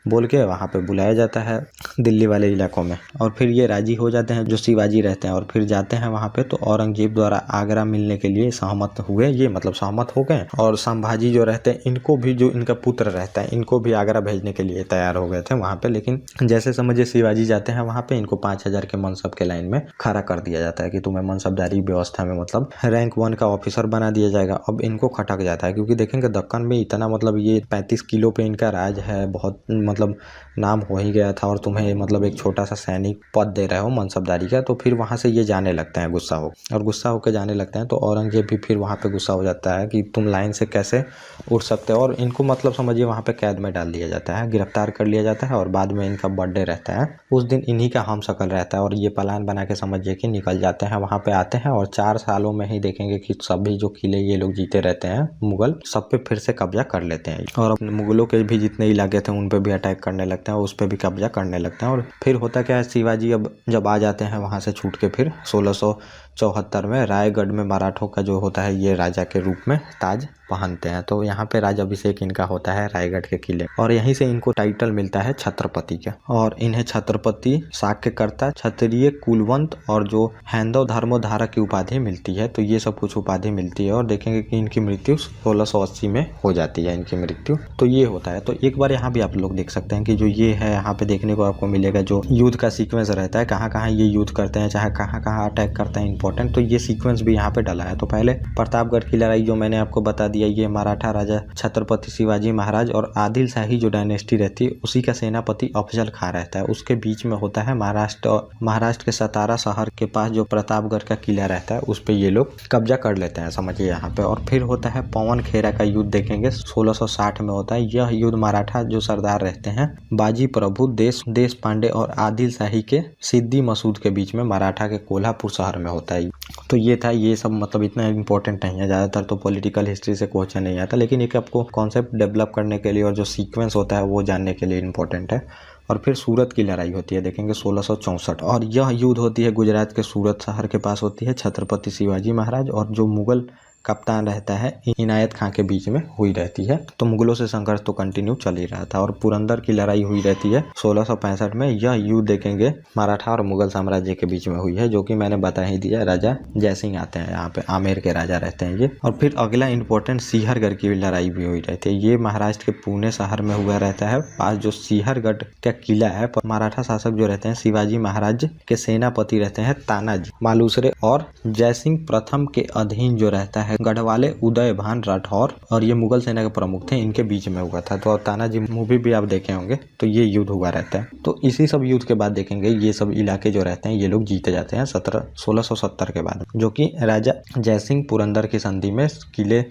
बोल के वहाँ पे बुलाया जाता है दिल्ली वाले इलाकों में और फिर ये राजी हो जाते हैं जो शिवाजी रहते हैं और फिर जाते हैं वहाँ पे। तो औरंगजेब द्वारा आगरा मिलने के लिए सहमत हुए, ये मतलब सहमत हो गए। और संभाजी जो रहते हैं इनको भी जो इनका पुत्र रहता है इनको भी आगरा भेजने के लिए तैयार हो गए थे वहाँ पे। लेकिन जैसे समझिए शिवाजी जाते हैं वहाँ पे इनको 5000 के मनसब के लाइन में खड़ा कर दिया जाता है कि तुम्हें मनसबदारी व्यवस्था में मतलब रैंक 1 का ऑफिसर बना दिया जाएगा। अब इनको खटक जाता है क्योंकि देखेंगे दक्कन में इतना मतलब ये 35 किलो पे इनका राज है, बहुत मतलब नाम हो ही गया था और तुम्हें मतलब एक छोटा सा सैनिक पद दे रहे हो मनसबदारी का, तो फिर वहाँ से ये जाने लगते हैं गुस्सा हो, और गुस्सा होकर जाने लगते हैं। तो औरंगजेब भी फिर वहाँ पे गुस्सा हो जाता है कि तुम लाइन से कैसे उठ सकते हो, और इनको मतलब समझिए वहाँ पे कैद में डाल दिया जाता है, गिरफ्तार कर लिया जाता है। और बाद में इनका बर्थडे रहता है, उस दिन इन्हीं का हमशक्ल रहता है और ये प्लान बना के समझिए कि निकल जाते हैं, वहाँ पे आते हैं और 4 सालों में ही देखेंगे कि सभी जो किले ये लोग जीते रहते हैं मुगल, सब पे फिर से कब्जा कर लेते हैं और अपने मुगलों के भी जितने इलाके थे उन पे भी अटैक करने लगते हैं, उस पे भी कब्जा करने लगते हैं। और फिर होता क्या है, शिवाजी अब जब आ जाते हैं वहाँ से छूट के, फिर 1674 में रायगढ़ में मराठों का जो होता है ये राजा के रूप में ताज पहनते हैं। तो यहाँ पे राजाभिषेक इनका होता है रायगढ़ के किले, और यहीं से इनको टाइटल मिलता है छत्रपति का, और इन्हें छत्रपति, शाक्यकर्ता, क्षत्रिय, कुलवंत और जो हैंदव धर्मोद्धारक की उपाधि मिलती है। तो ये सब कुछ उपाधि मिलती है और देखेंगे कि इनकी मृत्यु 1680 में हो जाती है इनकी मृत्यु। तो ये होता है। तो एक बार यहाँ भी आप लोग देख सकते हैं कि जो ये है यहाँ पे देखने को आपको मिलेगा जो युद्ध का सीक्वेंस रहता है, कहाँ कहाँ ये युद्ध करते हैं, चाहे कहाँ कहाँ अटैक करते हैं इंपॉर्टेंट, तो ये सीक्वेंस भी यहाँ पे डाला है। तो पहले प्रतापगढ़ की लड़ाई जो मैंने आपको बता दिया, ये मराठा राजा छत्रपति शिवाजी महाराज और आदिल शाही जो डायनेस्टी रहती है उसी का सेनापति अफजल खां रहता है, उसके बीच में होता है महाराष्ट्र के सतारा शहर के पास जो प्रतापगढ़ का किला रहता है उस पे ये लोग कब्जा कर लेते हैं समझिए यहाँ पे। और फिर होता है पवन खेरा का युद्ध, देखेंगे 1660 में होता है। यह युद्ध मराठा जो सरदार रहते हैं बाजी प्रभु देश पांडे और आदिल शाही के सिद्दी मसूद के बीच में मराठा के कोल्हापुर शहर में होता है। तो ये था, ये सब मतलब इतना इंपॉर्टेंट नहीं है, ज़्यादातर तो पॉलिटिकल हिस्ट्री से क्वेश्चन नहीं आता, लेकिन एक आपको कॉन्सेप्ट डेवलप करने के लिए और जो सीक्वेंस होता है वो जानने के लिए इंपॉर्टेंट है। और फिर सूरत की लड़ाई होती है, देखेंगे 1664, और यह युद्ध होती है गुजरात के सूरत शहर के पास होती है। छत्रपति शिवाजी महाराज और जो मुगल कप्तान रहता है इनायत खां के बीच में हुई रहती है। तो मुगलों से संघर्ष तो कंटिन्यू चल ही रहा था। और पुरंदर की लड़ाई हुई रहती है 1665 में। यह युद्ध देखेंगे मराठा और मुगल साम्राज्य के बीच में हुई है, जो कि मैंने बता ही दिया। राजा जयसिंह आते हैं यहाँ पे, आमेर के राजा रहते हैं ये। और फिर अगला इंपॉर्टेंट सिंहरगढ़ की लड़ाई भी हुई रहती है। ये महाराष्ट्र के पुणे शहर में हुआ रहता है। पास जो सिंहरगढ़ का किला है, मराठा शासक जो रहते हैं शिवाजी महाराज के सेनापति रहते हैं तानाजी मालुसरे, और जयसिंह प्रथम के अधीन जो रहता है गढ़वाले उदयभान राठौर, और ये मुगल सेना के प्रमुख थे, इनके बीच में हुआ था। तो तानाजी मूवी भी आप देखे होंगे, तो ये युद्ध हुआ रहता है। तो इसी सब युद्ध के बाद देखेंगे ये सब इलाके जो रहते हैं ये लोग जीते जाते हैं 1670 के बाद, जो कि राजा जयसिंह पुरंदर की संधि में किले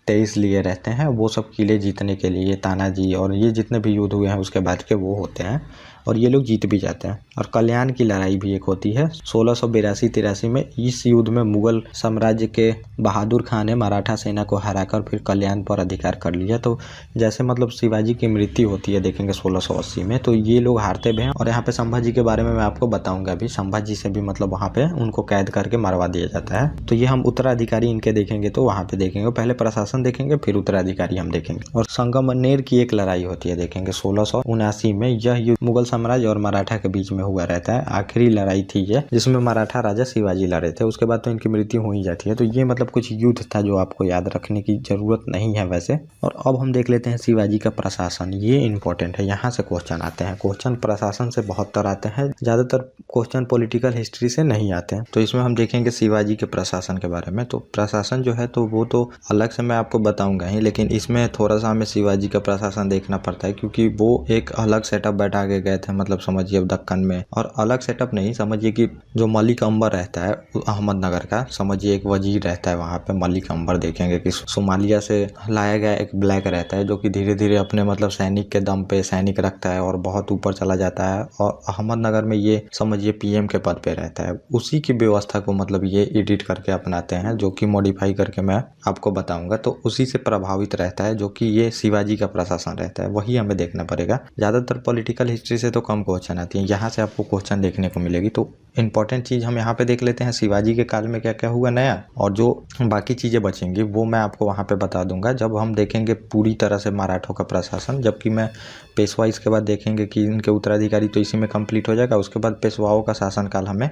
23 लिए रहते हैं। वो सब किले जीतने के लिए तानाजी और ये जितने भी युद्ध हुए हैं उसके बाद के वो होते हैं, और ये लोग जीत भी जाते हैं। और कल्याण की लड़ाई भी एक होती है 1682-83 में। इस युद्ध में मुगल साम्राज्य के बहादुर खान ने मराठा सेना को हराकर फिर कल्याण पर अधिकार कर लिया। तो जैसे मतलब शिवाजी की मृत्यु होती है देखेंगे 1680 में, तो ये लोग हारते भी हैं। और यहाँ पे संभाजी के बारे में मैं आपको बताऊंगा अभी। संभाजी से भी मतलब वहाँ पे उनको कैद करके मरवा दिया जाता है। तो ये हम उत्तराधिकारी इनके देखेंगे, तो वहाँ पे देखेंगे पहले प्रशासन देखेंगे फिर उत्तराधिकारी हम देखेंगे। और संगमनेर की एक लड़ाई होती है देखेंगे 1679 में। यह युद्ध मुगल साम्राज्य और मराठा के बीच में हुआ रहता है। आखिरी लड़ाई थी ये, जिसमें मराठा राजा शिवाजी लड़े थे। उसके बाद तो इनकी मृत्यु हो ही जाती है। तो ये मतलब कुछ युद्ध था जो आपको याद रखने की जरूरत नहीं है वैसे। और अब हम देख लेते हैं शिवाजी का प्रशासन। ये इंपॉर्टेंट है, यहाँ से क्वेश्चन आते हैं। क्वेश्चन प्रशासन से बहुत तरह आते हैं, ज्यादातर क्वेश्चन पॉलिटिकल हिस्ट्री से नहीं आते हैं। तो इसमें हम देखेंगे शिवाजी के प्रशासन के बारे में। तो प्रशासन जो है तो वो तो अलग से मैं आपको बताऊंगा ही, लेकिन इसमें थोड़ा सा हमें शिवाजी का प्रशासन देखना पड़ता है, क्योंकि वो एक अलग सेटअप बैठा के गए थे, मतलब समझिए अब दक्कन में। और अलग सेटअप नहीं, समझिए कि जो मलिक अंबर रहता है अहमदनगर का, समझिए एक वजीर रहता है वहाँ पे मलिक अंबर। देखेंगे कि सोमालिया से लाया गया एक ब्लैक रहता है, जो कि धीरे धीरे अपने मतलब सैनिक के दम पे सैनिक रखता है और बहुत ऊपर चला जाता है। और अहमदनगर में ये समझिए पीएम के पद पे रहता है। उसी की व्यवस्था को मतलब ये एडिट करके अपनाते हैं, जो कि मॉडिफाई करके मैं आपको बताऊंगा। तो उसी से प्रभावित रहता है, जो कि ये शिवाजी का प्रशासन रहता है, वही हमें देखना पड़ेगा। ज्यादातर पॉलिटिकल हिस्ट्री से तो कम क्वेश्चन आती है, यहाँ से आपको क्वेश्चन देखने को मिलेगी। तो इंपॉर्टेंट चीज हम यहाँ पे देख लेते हैं शिवाजी के काल में क्या क्या हुआ नया, और जो बाकी चीजें बचेंगी वो मैं आपको वहाँ पे बता दूंगा जब हम देखेंगे पूरी तरह से मराठों का प्रशासन। जबकि मैं पेशवाई के बाद देखेंगे कि इनके उत्तराधिकारी, तो इसी में कंप्लीट हो जाएगा। उसके बाद पेशवाओं का शासनकाल हमें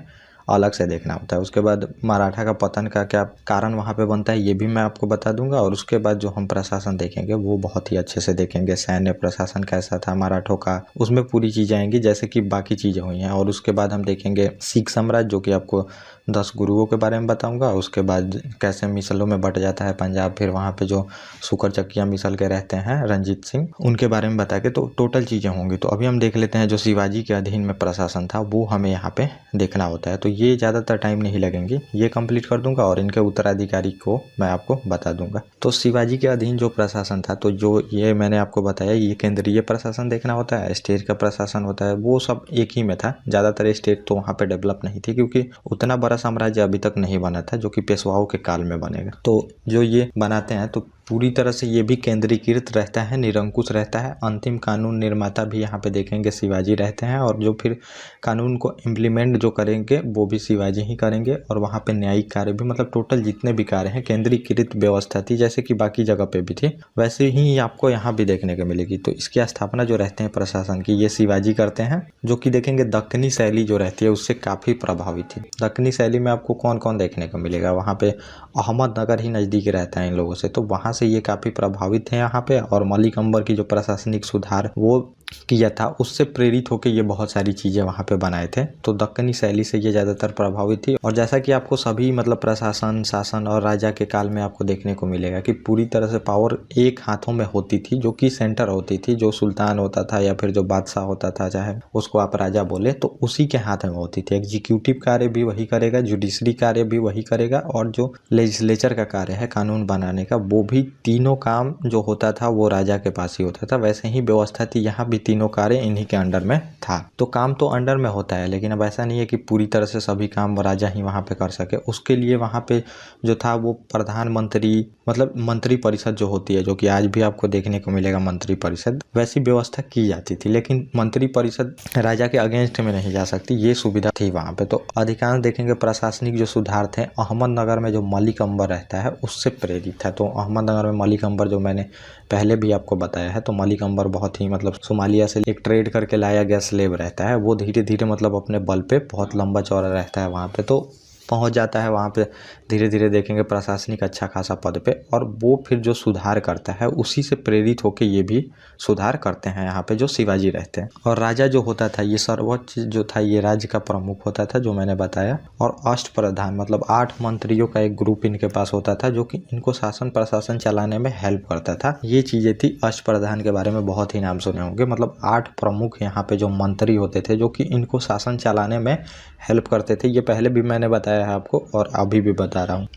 अलग से देखना होता है। उसके बाद मराठा का पतन का क्या कारण वहाँ पे बनता है ये भी मैं आपको बता दूंगा। और उसके बाद जो हम प्रशासन देखेंगे वो बहुत ही अच्छे से देखेंगे, सैन्य प्रशासन कैसा था मराठों का, उसमें पूरी चीज़ें आएंगी जैसे कि बाकी चीज़ें हुई हैं। और उसके बाद हम देखेंगे सिख साम्राज्य, जो कि आपको 10 गुरुओं के बारे में बताऊंगा। उसके बाद कैसे मिसलों में बट जाता है पंजाब, फिर वहाँ पे जो शुकर चकिया मिसल के रहते हैं रणजीत सिंह, उनके बारे में बता के तो टोटल चीज़ें होंगी। तो अभी हम देख लेते हैं जो शिवाजी के अधीन में प्रशासन था वो हमें यहाँ पे देखना होता है। तो ये ज़्यादातर टाइम नहीं लगेंगी, ये कंप्लीट कर दूंगा और इनके उत्तराधिकारी को मैं आपको बता दूंगा। तो शिवाजी के अधीन जो प्रशासन था, तो जो ये मैंने आपको बताया ये केंद्रीय प्रशासन देखना होता है, स्टेट का प्रशासन होता है, वो सब एक ही में था। ज़्यादातर स्टेट तो वहाँ पे डेवलप नहीं थी क्योंकि उतना बड़ा साम्राज्य अभी तक नहीं बना था जो कि पेशवाओं के काल में बनेगा। तो जो ये बनाते हैं तो पूरी तरह से ये भी केंद्रीकृत रहता है, निरंकुश रहता है। अंतिम कानून निर्माता भी यहाँ पे देखेंगे शिवाजी रहते हैं, और जो फिर कानून को इम्प्लीमेंट जो करेंगे वो भी शिवाजी ही करेंगे। और वहाँ पे न्यायिक कार्य भी, मतलब टोटल जितने भी कार्य हैं केंद्रीकृत व्यवस्था थी, जैसे कि बाकी जगह पे भी थी वैसे ही आपको यहाँ भी देखने को मिलेगी। तो इसकी स्थापना जो रहते हैं प्रशासन की ये शिवाजी करते हैं, जो कि देखेंगे दक्कनी शैली जो रहती है उससे काफ़ी प्रभावित थी। दक्कनी शैली में आपको कौन कौन देखने को मिलेगा, वहाँ पे अहमदनगर ही नज़दीक रहता है इन लोगों से, तो वहाँ से ये काफ़ी प्रभावित है यहाँ पे। और मलिक अंबर की जो प्रशासनिक सुधार वो किया था उससे प्रेरित होकर ये बहुत सारी चीज़ें वहाँ पे बनाए थे। तो दक्कनी शैली से ये ज़्यादातर प्रभावित थी। और जैसा कि आपको सभी मतलब प्रशासन, शासन और राजा के काल में आपको देखने को मिलेगा कि पूरी तरह से पावर एक हाथों में होती थी, जो कि सेंटर होती थी। जो सुल्तान होता था या फिर जो बादशाह होता था, चाहे उसको आप राजा बोले, तो उसी के हाथ में होती थी। एग्जीक्यूटिव कार्य भी वही करेगा, जुडिशरी कार्य भी वही करेगा, और जो लेजिस्लेचर का कार्य है कानून बनाने का, वो भी तीनों काम जो होता था वो राजा के पास ही होता था। वैसे ही व्यवस्था थी यहाँ भी, तीनों कार्य इन्हीं के अंडर में था। तो काम तो अंडर में होता है, लेकिन अब ऐसा नहीं है कि पूरी तरह से सभी काम राजा ही वहाँ पे कर सके। उसके लिए वहाँ पे जो था वो प्रधानमंत्री, मतलब मंत्री परिषद जो होती है, जो कि आज भी आपको देखने को मिलेगा मंत्री परिषद, वैसी व्यवस्था की जाती थी। लेकिन मंत्री परिषद राजा के अगेंस्ट में नहीं जा सकती, ये सुविधा थी वहाँ पे। तो अधिकांश देखेंगे प्रशासनिक जो सुधार थे अहमदनगर में जो मलिक अंबर रहता है उससे प्रेरित था। तो अहमदनगर में मलिक अंबर जो मैंने पहले भी आपको बताया है, तो मलिक अंबर बहुत ही मतलब सोमालिया से एक ट्रेड करके लाया गया स्लेव रहता है, वो धीरे धीरे मतलब अपने बल पे बहुत लंबा चौड़ा रहता है वहाँ पे, तो पहुँच जाता है वहाँ पे। धीरे धीरे देखेंगे प्रशासनिक अच्छा खासा पद पे, और वो फिर जो सुधार करता है उसी से प्रेरित होकर ये भी सुधार करते हैं यहाँ पे जो शिवाजी रहते हैं। और राजा जो होता था ये सर्वोच्च जो था ये राज्य का प्रमुख होता था, जो मैंने बताया। और अष्टप्रधान मतलब 8 मंत्रियों का एक ग्रुप इनके पास होता था, जो कि इनको शासन प्रशासन चलाने में हेल्प करता था। ये चीज़ें थी। अष्टप्रधान के बारे में बहुत ही नाम सुने होंगे, मतलब 8 प्रमुख यहाँ पे जो मंत्री होते थे जो कि इनको शासन चलाने में हेल्प करते थे। ये पहले भी मैंने बताया है आपको और अभी भी बता रहा हूँ।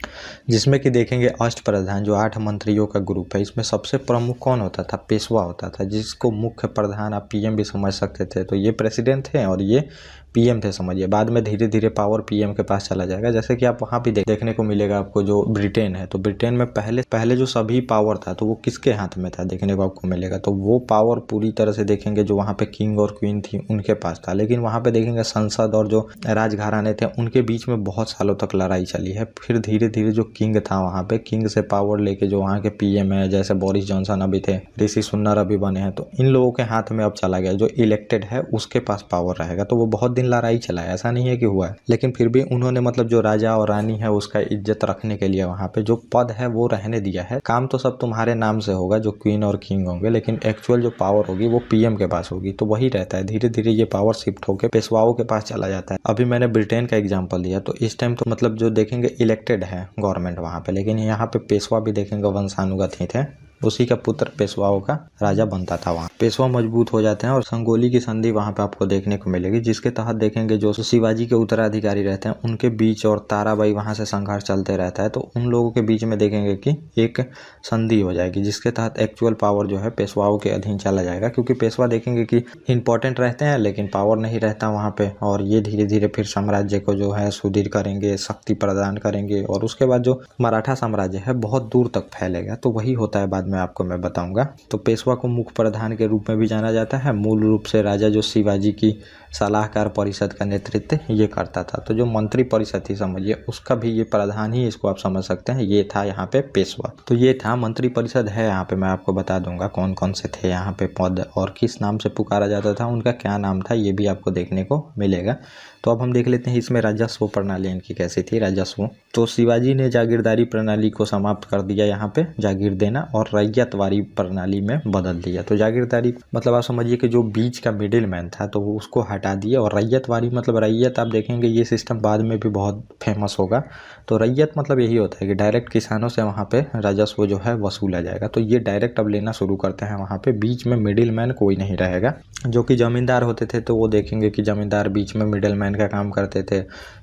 जिसमें कि देखेंगे अष्टप्रधान जो 8 मंत्रियों का ग्रुप है, इसमें सबसे प्रमुख कौन होता था, पेशवा होता था, जिसको मुख्य प्रधान आप पीएम भी समझ सकते थे। तो ये प्रेसिडेंट थे और ये पीएम थे, समझिए। बाद में धीरे धीरे पावर पीएम के पास चला जाएगा। जैसे कि आप वहाँ भी देखने को मिलेगा आपको जो ब्रिटेन है, तो ब्रिटेन में पहले जो सभी पावर था तो वो किसके हाथ में था देखने को आपको मिलेगा। तो वो पावर पूरी तरह से देखेंगे जो वहाँ पे किंग और क्वीन थी उनके पास था। लेकिन वहाँ पे देखेंगे संसद और जो राजघराने थे उनके बीच में बहुत सालों तक लड़ाई चली है। फिर धीरे धीरे जो किंग था वहाँ पे, किंग से पावर लेके जो वहाँ के पीएम है, जैसे बोरिस जॉनसन अभी थे, ऋषि सुनक अभी बने हैं, तो इन लोगों के हाथ में अब चला गया। जो इलेक्टेड है उसके पास पावर रहेगा। तो वो बहुत लड़ाई चला है, ऐसा नहीं है कि हुआ है, लेकिन फिर भी उन्होंने मतलब जो राजा और रानी है उसका इज्जत रखने के लिए वहाँ पे जो पद है वो रहने दिया है। काम तो सब तुम्हारे नाम से होगा जो क्वीन और किंग होंगे, लेकिन एक्चुअल जो पावर होगी वो पीएम के पास होगी। तो वही रहता है। धीरे धीरे ये पावर शिफ्ट होकर पेशवाओं के पास चला जाता है। अभी मैंने ब्रिटेन का एग्जाम्पल दिया, तो इस टाइम तो मतलब जो देखेंगे इलेक्टेड है गवर्नमेंट वहाँ पे, लेकिन यहाँ पे पेशवा भी देखेंगे वंशानुगत ही थे। उसी का पुत्र पेशवाओं का राजा बनता था वहाँ। पेशवा मजबूत हो जाते हैं और संगोली की संधि वहाँ पे आपको देखने को मिलेगी, जिसके तहत देखेंगे जो शिवाजी के उत्तराधिकारी रहते हैं उनके बीच और ताराबाई वहाँ से संघर्ष चलते रहता है। तो उन लोगों के बीच में देखेंगे कि एक संधि हो जाएगी, जिसके तहत एक्चुअल पावर जो है पेशवाओं के अधीन चला जाएगा। क्योंकि पेशवा देखेंगे कि इंपॉर्टेंट रहते हैं लेकिन पावर नहीं रहता वहाँ पे, और ये धीरे धीरे फिर साम्राज्य को जो है सुदृढ़ करेंगे, शक्ति प्रदान करेंगे, और उसके बाद जो मराठा साम्राज्य है बहुत दूर तक फैलेगा। तो वही होता है बाद में आपको मैं बताऊंगा। तो पेशवा को मुख्य प्रधान के रूप में भी जाना जाता है। मूल रूप से राजा जो शिवाजी की सलाहकार परिषद का नेतृत्व ये करता था। तो जो मंत्री परिषद थी समझिए, उसका भी ये प्रधान ही इसको आप समझ सकते हैं, ये था यहाँ पे पेशवा। तो ये था मंत्री परिषद है। यहाँ पे मैं आपको बता दूंगा कौन कौन से थे यहाँ पे पद और किस नाम से पुकारा जाता था, उनका क्या नाम था, ये भी आपको देखने को मिलेगा। तो अब हम देख लेते हैं इसमें राजस्व प्रणाली इनकी कैसी थी। राजस्व तो शिवाजी ने जागीरदारी प्रणाली को समाप्त कर दिया, यहाँ पे जागीर देना, और रैयतवारी प्रणाली में बदल दिया। तो जागीरदारी मतलब आप समझिए कि जो बीच का मिडिल मैन था तो वो उसको हटा दिया, और रैयतवारी मतलब रैयत, आप देखेंगे ये सिस्टम बाद में भी बहुत फेमस होगा। तो रैयत मतलब यही होता है कि डायरेक्ट किसानों से वहाँ पे राजस्व जो है वसूला जाएगा। तो ये डायरेक्ट अब लेना शुरू करते हैं, वहाँ पे बीच में मिडिल मैन कोई नहीं रहेगा। जो कि जमींदार होते थे तो वो देखेंगे कि जमींदार बीच में मिडिल मैन का काम करते थे।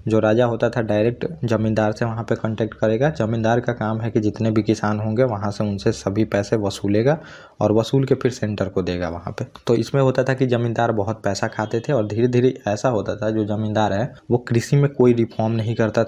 जो राजा होता था डायरेक्ट जमींदार से वहाँ पे कांटेक्ट करेगा। जमींदार का काम है कि जितने भी किसान होंगे वहाँ से उनसे सभी पैसे वसूलेगा और वसूल के फिर सेंटर को देगा वहाँ पे। तो इसमें होता था कि जमींदार बहुत पैसा खाते थे, और धीरे धीरे ऐसा होता था जो जमींदार है वो कृषि में कोई रिफॉर्म नहीं करता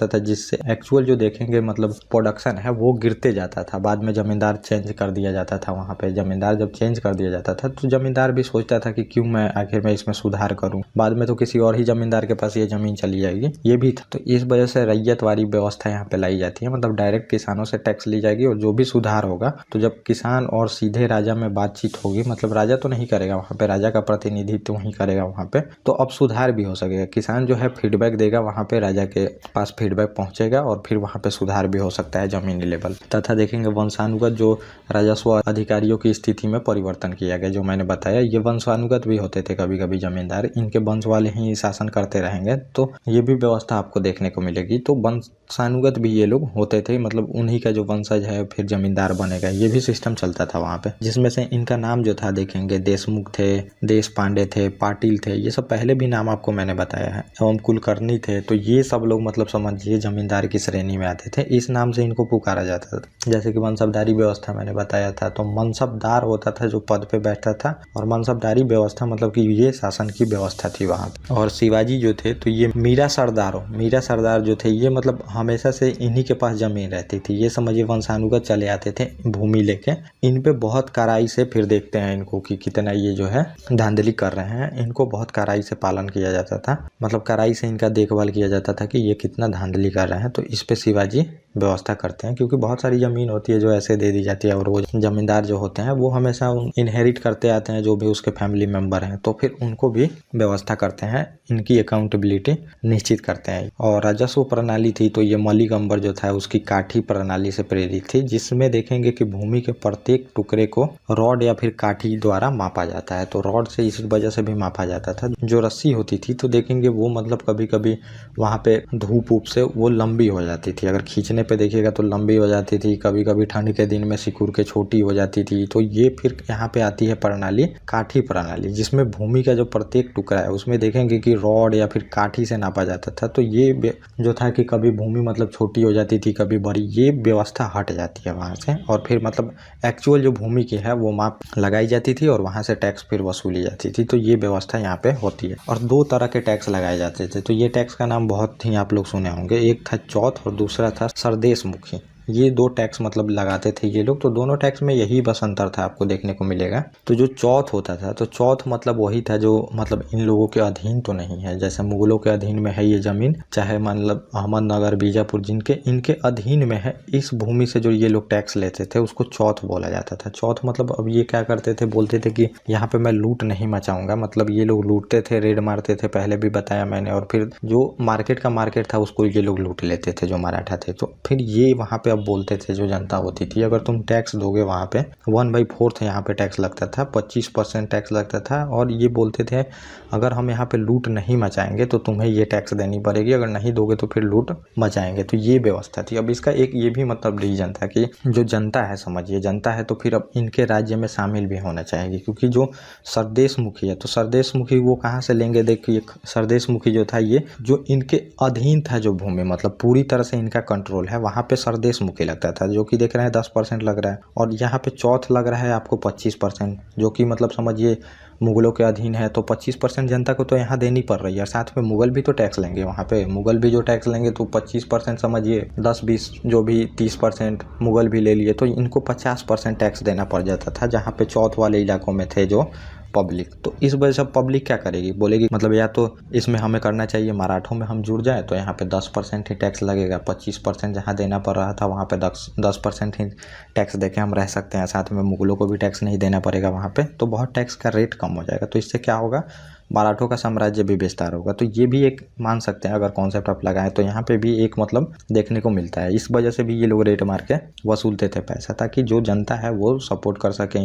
था, जिससे एक्चुअल जो देखेंगे मतलब प्रोडक्शन है वो गिरते जाता था। बाद में जमींदार चेंज कर दिया जाता था वहाँ पे। जमींदार जब चेंज कर दिया जाता था तो जमींदार भी सोचता था कि क्यों मैं आखिर में इसमें सुधार करूँ, बाद में तो किसी और ही जमींदार के पास ये जमीन चली जाएगी, ये भी था। तो इस वजह से रैयतवारी व्यवस्था यहाँ पे लाई जाती है, मतलब डायरेक्ट किसानों से टैक्स ली जाएगी, और जो भी सुधार होगा तो जब किसान और सीधे राजा में बातचीत होगी, मतलब राजा तो नहीं करेगा वहाँ पे, राजा का प्रतिनिधित्व वहीं करेगा वहाँ पे, तो अब सुधार भी हो सकेगा। किसान जो है फीडबैक देगा वहाँ पे, राजा के पास फीडबैक पहुँचेगा और फिर वहाँ पे सुधार भी हो सकता है जमीनी लेवल। तथा देखेंगे वंशानुगत जो राजस्व अधिकारियों की स्थिति में परिवर्तन किया गया, जो मैंने बताया ये वंशानुगत भी होते थे कभी कभी जमींदार, इनके वंश वाले ही शासन करते रहेंगे, तो ये भी व्यवस्था आपको देखने को मिलेगी। तो वंशानुगत भी ये लोग होते थे, मतलब उन्हीं का जो वंशज है फिर जमींदार बनेगा, ये भी सिस्टम चलता था वहाँ पे। जिसमें से इनका नाम जो था देखेंगे देशमुख थे, देश पांडे थे, पाटिल थे, ये सब पहले भी नाम आपको मैंने बताया है, एवं कुलकर्णी थे। तो ये सब लोग मतलब समझिए जमींदार की श्रेणी में आते थे, इस नाम से इनको पुकारा जाता था। जैसे कि मनसबदारी व्यवस्था मैंने बताया था, तो मनसबदार होता था जो पद पे बैठता था, और मनसबदारी व्यवस्था मतलब कि ये शासन की व्यवस्था थी वहाँ पे। और शिवाजी जो थे तो ये मीरा सरदार जो थे ये मतलब हमेशा से इन्हीं के पास जमीन रहती थी, ये समझिए वंशानुगत चले आते थे भूमि लेके। इन पे बहुत कड़ाई से फिर देखते हैं इनको कि कितना ये जो है धांधली कर रहे हैं, इनको बहुत कड़ाई से पालन किया जाता था, मतलब कड़ाई से इनका देखभाल किया जाता था कि ये कितना धांधली कर रहे हैं। तो इस पे शिवाजी व्यवस्था करते हैं, क्योंकि बहुत सारी ज़मीन होती है जो ऐसे दे दी जाती है, और वो जमींदार जो होते हैं वो हमेशा इनहेरिट करते आते हैं जो भी उसके फैमिली मेंबर हैं, तो फिर उनको भी व्यवस्था करते हैं, इनकी अकाउंटेबिलिटी निश्चित करते हैं। और राजस्व प्रणाली थी तो ये मलिक अंबर जो था उसकी काठी प्रणाली से प्रेरित थी, जिसमें देखेंगे कि भूमि के प्रत्येक टुकड़े को रॉड या फिर काठी द्वारा मापा जाता है। तो रॉड से इस वजह से भी मापा जाता था। जो रस्सी होती थी तो देखेंगे वो मतलब कभी कभी वहाँ पे धूप ऊप से वो लंबी हो जाती थी, अगर खींचने पे देखिएगा तो लंबी हो जाती थी, कभी कभी ठंड के दिन में सिकुड़ के छोटी हो जाती थी। तो ये फिर यहाँ पे आती है प्रणाली काठी प्रणाली, जिसमें भूमि का जो प्रत्येक टुकड़ा है उसमें देखेंगे कि रॉड या फिर काठी से नापा जाता था। तो ये जो था कि कभी भूमि मतलब छोटी हो जाती थी कभी बड़ी, ये व्यवस्था हट जाती है वहाँ से, और फिर मतलब एक्चुअल जो भूमि की है वो माप लगाई जाती थी और वहाँ से टैक्स फिर वसूली जाती थी। तो ये व्यवस्था यहाँ पे होती है। और दो तरह के टैक्स लगाए जाते थे, तो ये टैक्स का नाम बहुत ही आप लोग सुने होंगे, एक था चौथ और दूसरा था सरदेशमुखी। ये दो टैक्स मतलब लगाते थे ये लोग। तो दोनों टैक्स में यही बस अंतर था आपको देखने को मिलेगा। तो जो चौथ होता था तो चौथ मतलब वही था जो मतलब इन लोगों के अधीन तो नहीं है, जैसे मुगलों के अधीन में है ये जमीन, चाहे मतलब अहमदनगर बीजापुर जिनके इनके अधीन में है, इस भूमि से जो ये लोग टैक्स लेते थे उसको चौथ बोला जाता था। चौथ मतलब अब ये क्या करते थे, बोलते थे कि यहाँ पे मैं लूट नहीं मचाऊंगा, मतलब ये लोग लूटते थे, रेड मारते थे, पहले भी बताया मैंने, और फिर जो मार्केट का मार्केट था उसको ये लोग लूट लेते थे जो मराठा थे। तो फिर ये वहाँ पे बोलते थे जो जनता होती थी, अगर तुम टैक्स दोगे वहाँ पे 1/4 यहाँ पे टैक्स लगता था, 25% टैक्स लगता था, और ये बोलते थे अगर हम यहाँ पे लूट नहीं मचाएंगे तो तुम्हें ये टैक्स देनी पड़ेगी, अगर नहीं दोगे तो फिर लूट मचाएंगे। तो ये व्यवस्था थी। अब इसका एक ये भी मतलब रीजन था कि जो जनता है, समझिए जनता है तो फिर अब इनके राज्य में शामिल भी होना चाहिए, क्योंकि जो सरदेशमुखी है तो सरदेशमुखी वो कहाँ से लेंगे, देखिए सरदेशमुखी जो था ये जो इनके अधीन था जो भूमि मतलब पूरी तरह से इनका कंट्रोल है, वहाँ पे सरदेशमुखी देशमुखी लगता था, जो कि देख रहे हैं 10% लग रहा है। और यहाँ पे चौथ लग रहा है आपको 25%, जो कि मतलब समझिए मुगलों के अधीन है, तो 25% जनता को तो यहाँ देनी पड़ रही है। साथ में मुगल भी तो टैक्स लेंगे, वहाँ पे मुगल भी जो टैक्स लेंगे तो 25% समझिए, 10-20 जो भी 30% मुगल भी ले लिए, तो इनको 50% टैक्स देना पड़ जाता था, जहाँ पे चौथ वाले इलाकों में थे जो पब्लिक। तो इस वजह से पब्लिक क्या करेगी, बोलेगी मतलब या तो इसमें हमें करना चाहिए मराठों में हम जुड़ जाए, तो यहाँ पे 10% ही टैक्स लगेगा, 25% जहाँ देना पड़ रहा था वहाँ पे 10% ही टैक्स देके हम रह सकते हैं, साथ में मुगलों को भी टैक्स नहीं देना पड़ेगा वहाँ पे, तो बहुत टैक्स का रेट कम हो जाएगा। तो इससे क्या होगा, मराठों का साम्राज्य भी विस्तार होगा। तो ये भी एक मान सकते हैं, अगर कॉन्सेप्ट आप लगाएं तो यहाँ पे भी एक मतलब देखने को मिलता है। इस वजह से भी ये लोग रेट मार के वसूलते थे पैसा, ताकि जो जनता है वो सपोर्ट कर सके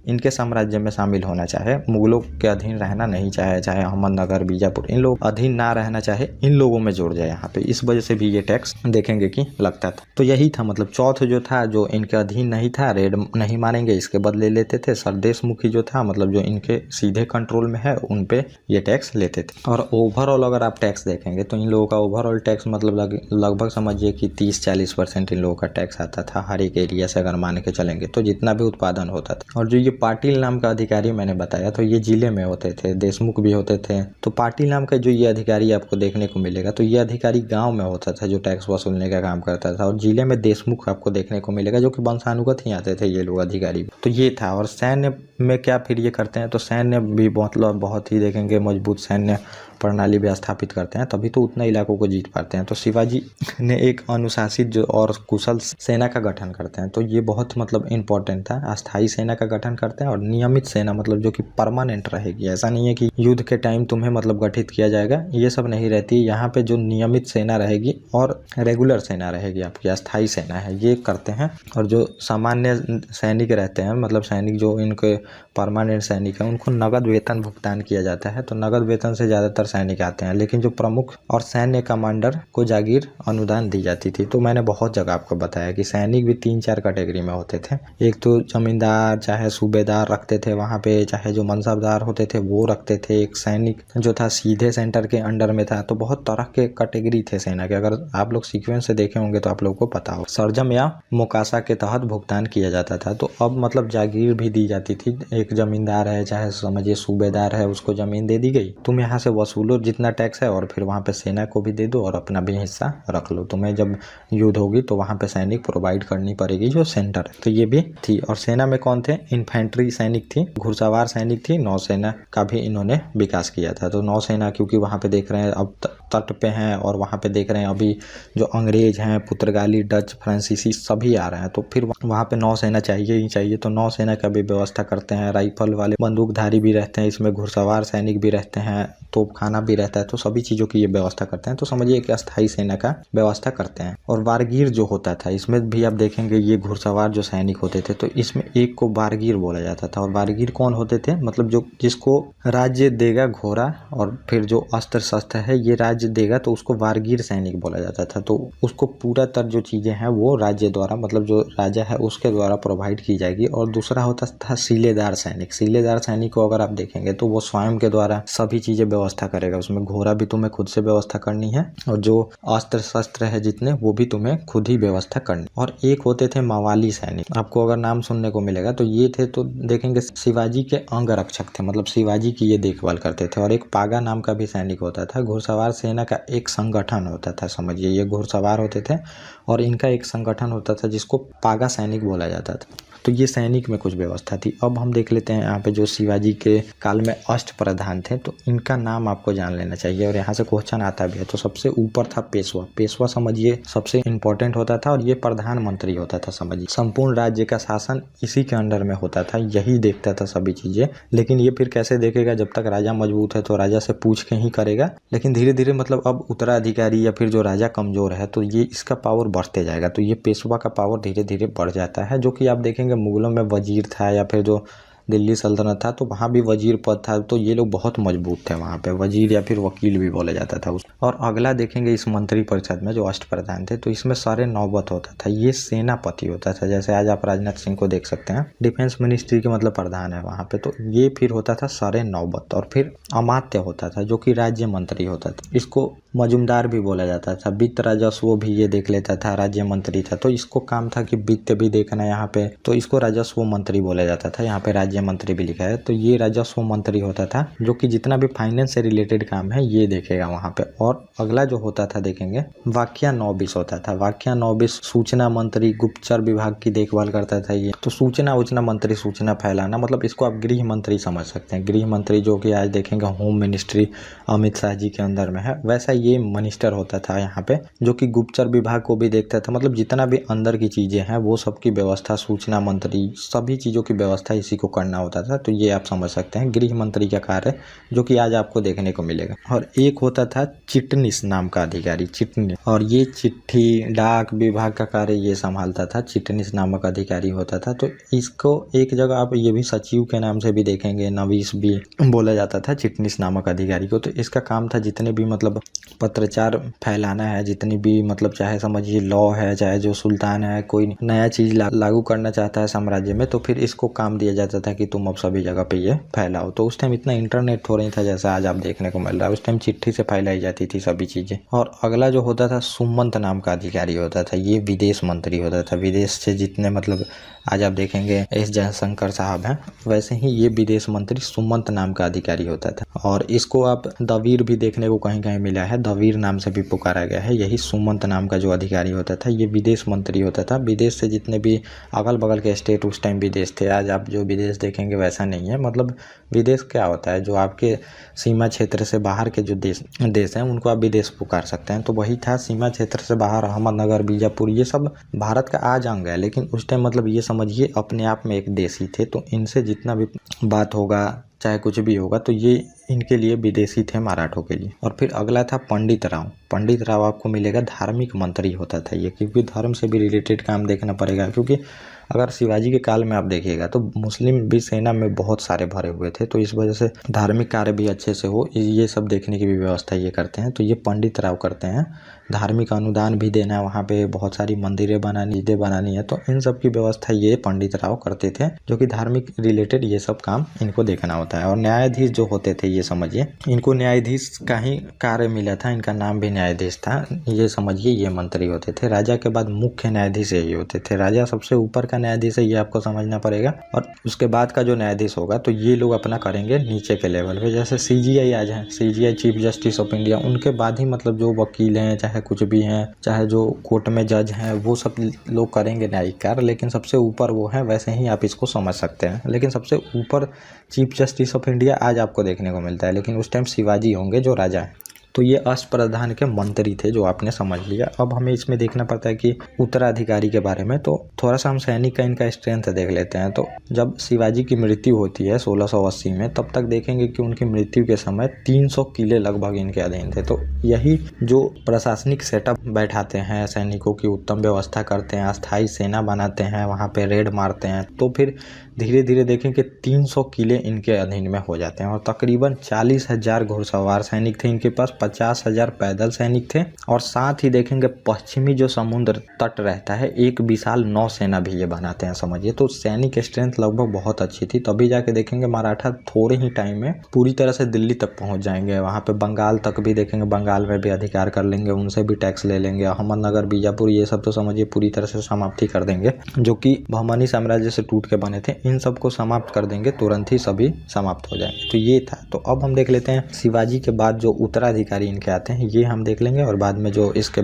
इनके साम्राज्य में शामिल होना चाहे, मुगलों के अधीन रहना नहीं चाहे, चाहे अहमदनगर बीजापुर इन लोग अधीन ना रहना चाहे, इन लोगों में जुड़ जाए यहाँ पे। इस वजह से भी ये टैक्स देखेंगे कि लगता था। तो यही था मतलब चौथ जो था, जो इनके अधीन नहीं था, रेड नहीं मारेंगे, इसके बदले लेते थे। सरदेशमुखी जो था मतलब जो इनके सीधे कंट्रोल में है, उन पे ये टैक्स लेते थे। और ओवरऑल अगर आप टैक्स देखेंगे तो इन लोगों का ओवरऑल टैक्स मतलब लगभग समझिए कि 30-40% इन लोगों का टैक्स आता था हर एक एरिया से, अगर मान के चलेंगे तो जितना भी उत्पादन होता था। और जो ये पाटिल नाम का अधिकारी मैंने बताया, तो ये जिले में होते थे, देशमुख भी होते थे। तो पाटिल नाम का जो ये अधिकारी आपको देखने को मिलेगा, तो ये अधिकारी गाँव में होता था जो टैक्स वसूलने का काम करता था, और जिले में देशमुख आपको देखने को मिलेगा, जो कि वंशानुगत ही आते थे ये लोग अधिकारी। तो ये था। और सैन्य में क्या फिर ये करते हैं, तो सैन्य भी मतलब बहुत ही देखेंगे मजबूत सैन्य प्रणाली भी स्थापित करते हैं, तभी तो उतना इलाकों को जीत पाते हैं। तो शिवाजी ने एक अनुशासित जो और कुशल सेना का गठन करते हैं, तो ये बहुत मतलब इम्पोर्टेंट था। अस्थायी सेना का गठन करते हैं और नियमित सेना मतलब जो कि परमानेंट रहेगी। ऐसा नहीं है कि युद्ध के टाइम तुम्हें मतलब गठित किया जाएगा, ये सब नहीं रहती है। यहाँ पे जो नियमित सेना रहेगी और रेगुलर सेना रहेगी, आपकी अस्थायी सेना है, ये करते हैं। और जो सामान्य सैनिक रहते हैं, मतलब सैनिक जो इनके परमानेंट सैनिक हैं, उनको नगद वेतन भुगतान किया जाता है। तो नगद वेतन से ज़्यादातर सैनिक आते हैं, लेकिन जो प्रमुख और सैन्य कमांडर को जागीर अनुदान दी जाती थी। तो मैंने बहुत जगह आपको बताया कि सैनिक भी 3-4 कैटेगरी में होते थे। एक तो जमींदार चाहे सूबेदार रखते थे वहाँ पे, चाहे जो मनसबदार होते थे वो रखते थे। एक सैनिक जो था सीधे सेंटर के अंडर में था। तो बहुत तरह के कैटेगरी थे सेना के, अगर आप लोग सीक्वेंस से देखे होंगे तो आप लोग को पता हो। सरजम या मोकासा के तहत भुगतान किया जाता था। तो अब मतलब जागीर भी दी जाती थी। एक जमींदार है चाहे समझिए सूबेदार है, उसको जमीन दे दी गई, तुम यहाँ से वसूलो जितना टैक्स है, और फिर वहाँ पे सेना को भी दे दो और अपना भी हिस्सा रख लो। तुम्हें जब युद्ध होगी तो वहाँ पे सैनिक प्रोवाइड करनी पड़ेगी जो सेंटर है। तो ये भी थी। और सेना में कौन थे, इन्फेंट्री सैनिक थी, घुड़सवार सैनिक थी, नौसेना का भी इन्होंने विकास किया था। तो नौसेना क्योंकि वहाँ पे देख रहे हैं अब तट पे हैं, और वहाँ पे देख रहे हैं अभी जो अंग्रेज हैं, पुर्तगाली, डच, फ्रांसीसी सभी आ रहे हैं, तो फिर वहाँ पे नौसेना चाहिए ही चाहिए। तो नौसेना का भी व्यवस्था करते हैं। राइफल वाले बंदूकधारी भी रहते हैं इसमें, घुड़सवार सैनिक भी रहते हैं, तोपखाना भी रहता है। तो सभी चीज़ों की ये व्यवस्था करते हैं। तो समझिए कि अस्थायी सेना का व्यवस्था करते हैं। और वारगीर जो होता था, इसमें भी आप देखेंगे ये घुड़सवार जो सैनिक होते थे, तो इसमें एक को वारगीर बोला जाता था। और वारगीर कौन होते थे, मतलब जो जिसको राज्य देगा घोड़ा और फिर जो अस्त्र शस्त्र है ये राज्य देगा, तो उसको वारगीर सैनिक बोला जाता था। तो उसको पूरा तर जो चीज़ें हैं वो राज्य द्वारा, मतलब जो राजा है उसके द्वारा प्रोवाइड की जाएगी। और दूसरा होता था सीलेदार सैनिक। सीलेदार सैनिक को अगर आप देखेंगे तो वो स्वयं के द्वारा सभी चीज़ें व्यवस्था करेगा। उसमें घोड़ा भी तुम्हें खुद से व्यवस्था करनी है, और जो अस्त्र शस्त्र है जितने, वो भी तुम्हें खुद ही व्यवस्था करनी। और एक होते थे मवाली सैनिक, आपको अगर नाम सुनने को मिलेगा तो ये थे, तो देखेंगे शिवाजी के अंग रक्षक थे, मतलब शिवाजी की ये देखभाल करते थे। और एक पागा नाम का भी सैनिक होता था। घुड़सवार सेना का एक संगठन होता था, समझिए ये घुड़सवार होते थे और इनका एक संगठन होता था जिसको पागा सैनिक बोला जाता था। तो ये सैनिक में कुछ व्यवस्था थी। अब हम देख लेते हैं यहाँ पे जो शिवाजी के काल में अष्ट प्रधान थे, तो इनका नाम आपको जान लेना चाहिए, और यहाँ से क्वेश्चन आता भी है। तो सबसे ऊपर था पेशवा। पेशवा समझिए सबसे इंपॉर्टेंट होता था, और ये प्रधानमंत्री होता था। समझिए संपूर्ण राज्य का शासन इसी के अंडर में होता था, यही देखता था सभी चीजें। लेकिन ये फिर कैसे देखेगा, जब तक राजा मजबूत है तो राजा से पूछ के ही करेगा। लेकिन धीरे धीरे मतलब अब उत्तराधिकारी या फिर जो राजा कमजोर है, तो ये इसका पावर बढ़ते जाएगा। तो ये पेशवा का पावर धीरे धीरे बढ़ जाता है, जो कि आप देखेंगे मुगलों में वजीर था, या फिर जो दिल्ली सल्तनत था तो वहाँ भी वजीर पद था। तो ये लोग बहुत मजबूत थे वहाँ पे, वजीर या फिर वकील भी बोला जाता था उस। और अगला देखेंगे इस मंत्री परिषद में जो अष्ट प्रधान थे, तो इसमें सारे नौबत होता था। ये सेनापति होता था, जैसे आज आप राजनाथ सिंह को देख सकते हैं, डिफेंस मिनिस्ट्री के मतलब प्रधान है वहाँ पे। तो ये फिर होता था सारे नौबत। और फिर अमात्य होता था जो कि राज्य मंत्री होता था। इसको मजुमदार भी बोला जाता था। वित्त राजस्व भी ये देख लेता था, राज्य मंत्री था। तो इसको काम था कि वित्त भी देखना यहाँ पे, तो इसको राजस्व मंत्री बोला जाता था। यहाँ पे राज्य मंत्री भी लिखा है, तो ये राजस्व मंत्री होता था, जो कि जितना भी फाइनेंस से रिलेटेड काम है ये देखेगा वहाँ पे। और अगला जो होता था देखेंगे, वाक्यानौबिस होता था। वाक्यानौबिस सूचना मंत्री, गुप्तचर विभाग की देखभाल करता था ये। तो सूचना मंत्री, सूचना फैलाना, मतलब इसको आप गृह मंत्री समझ सकते हैं। गृह मंत्री जो कि आज देखेंगे होम मिनिस्ट्री अमित शाह जी के अंदर में है, वैसा ये मिनिस्टर होता था यहाँ पे, जो कि गुप्तचर विभाग को भी देखता था। मतलब जितना भी अंदर की चीजें हैं वो सबकी व्यवस्था सूचना मंत्री, सभी चीजों की व्यवस्था इसी को करना होता था। तो ये आप समझ सकते हैं गृह मंत्री का कार्य, जो कि आज आपको देखने को मिलेगा। और एक होता था चिटनिस नाम का अधिकारी, चिटनिस, और ये चिट्ठी डाक विभाग का कार्य ये संभालता था। चिटनिस नामक अधिकारी होता था। तो इसको एक जगह आप ये भी सचिव के नाम से भी देखेंगे, नवीस भी बोला जाता था चिटनिस नामक अधिकारी को। तो इसका काम था जितने भी मतलब पत्रचार फैलाना है, जितनी भी मतलब चाहे समझिए लॉ है, चाहे जो सुल्तान है कोई नया चीज लागू करना चाहता है साम्राज्य में, तो फिर इसको काम दिया जाता था कि तुम अब सभी जगह पे ये फैलाओ। तो उस टाइम इतना इंटरनेट हो नहीं था जैसा आज आप देखने को मिल रहा है। उस टाइम चिट्ठी से फैलाई जाती थी सभी चीजें। और अगला जो होता था सुमंत नाम का अधिकारी होता था। ये विदेश मंत्री होता था। विदेश से जितने मतलब आज आप देखेंगे एस जयशंकर साहब हैं, वैसे ही ये विदेश मंत्री सुमंत नाम का अधिकारी होता था। और इसको आप दवीर भी देखने को कहीं कहीं मिला है, दवीर नाम से भी पुकारा गया है। यही सुमंत नाम का जो अधिकारी होता था ये विदेश मंत्री होता था। विदेश से जितने भी अगल बगल के स्टेट उस टाइम विदेश थे, आज आप जो विदेश देखेंगे वैसा नहीं है। मतलब विदेश क्या होता है, जो आपके सीमा क्षेत्र से बाहर के जो देश हैं उनको आप विदेश पुकार सकते हैं। तो वही था, सीमा क्षेत्र से बाहर अहमदनगर, बीजापुर, ये सब भारत का आज अंग है, लेकिन उस टाइम मतलब ये समझिए अपने आप में एक देश ही थे। तो इनसे जितना भी बात होगा चाहे कुछ भी होगा तो ये इनके लिए विदेशी थे, मराठों के लिए। और फिर अगला था पंडित राव। पंडित राव आपको मिलेगा धार्मिक मंत्री होता था ये, क्योंकि धर्म से भी रिलेटेड काम देखना पड़ेगा। क्योंकि अगर शिवाजी के काल में आप देखिएगा तो मुस्लिम भी सेना में बहुत सारे भरे हुए थे, तो इस वजह से धार्मिक कार्य भी अच्छे से हो ये सब देखने की भी व्यवस्था ये करते हैं। तो ये पंडित राव करते हैं। धार्मिक अनुदान भी देना है, वहाँ पे बहुत सारी मंदिरें बनानी है, तो इन सब की व्यवस्था ये पंडित राव करते थे, जो कि धार्मिक रिलेटेड ये सब काम इनको देखना होता है। और न्यायाधीश जो होते थे ये समझिए, इनको न्यायाधीश का ही कार्य मिला था, इनका नाम भी न्यायाधीश था। ये समझिए ये मंत्री होते थे। राजा के बाद मुख्य न्यायाधीश यही होते थे। राजा सबसे ऊपर का न्यायाधीश है, ये आपको समझना पड़ेगा। और उसके बाद का जो न्यायाधीश होगा तो ये लोग अपना करेंगे नीचे के लेवल पे। जैसे CGI आज है, CGI chief justice of India, उनके बाद ही मतलब जो वकील हैं, चाहे कुछ भी हैं, चाहे जो कोर्ट में जज हैं, वो सब लोग करेंगे न्यायिक कार्य, लेकिन सबसे ऊपर वो है। वैसे ही आप इसको समझ सकते हैं। लेकिन सबसे ऊपर चीफ जस्टिस ऑफ इंडिया आज आपको देखने को मिलता है, लेकिन उस टाइम शिवाजी होंगे जो राजा है। तो ये अष्टप्रधान के मंत्री थे, जो आपने समझ लिया। अब हमें इसमें देखना पड़ता है कि उत्तराधिकारी के बारे में, तो थोड़ा सा हम सैनिक का इनका स्ट्रेंथ देख लेते हैं। तो जब शिवाजी की मृत्यु होती है 1680 में, तब तक देखेंगे कि उनकी मृत्यु के समय 300 किले लगभग इनके अधीन थे। तो यही जो प्रशासनिक सेटअप बैठाते हैं, सैनिकों की उत्तम व्यवस्था करते हैं, अस्थायी सेना बनाते हैं, वहाँ पे रेड मारते हैं, तो फिर धीरे धीरे देखें कि 300 किले इनके अधीन में हो जाते हैं। और तकरीबन 40,000 घुड़सवार सैनिक थे इनके पास, 50,000 पैदल सैनिक थे, और साथ ही देखेंगे पश्चिमी जो समुद्र तट रहता है एक विशाल नौसेना भी ये बनाते हैं, समझिए। तो सैनिक स्ट्रेंथ लगभग बहुत अच्छी थी। तभी जाके देखेंगे मराठा थोड़े ही टाइम में पूरी तरह से दिल्ली तक पहुंच जाएंगे। वहाँ पे बंगाल तक भी देखेंगे, बंगाल में भी अधिकार कर लेंगे, उनसे भी टैक्स ले लेंगे। अहमदनगर, बीजापुर, ये सब तो समझिए पूरी तरह से समाप्ति कर देंगे, जो कि बहमनी साम्राज्य से टूट के बने थे। इन सबको समाप्त कर देंगे, तुरंत ही सभी समाप्त हो जाएंगे। तो ये था। तो अब हम देख लेते हैं शिवाजी के बाद जो उत्तराधिकारी इनके आते हैं, ये हम देख लेंगे। और बाद में जो इसके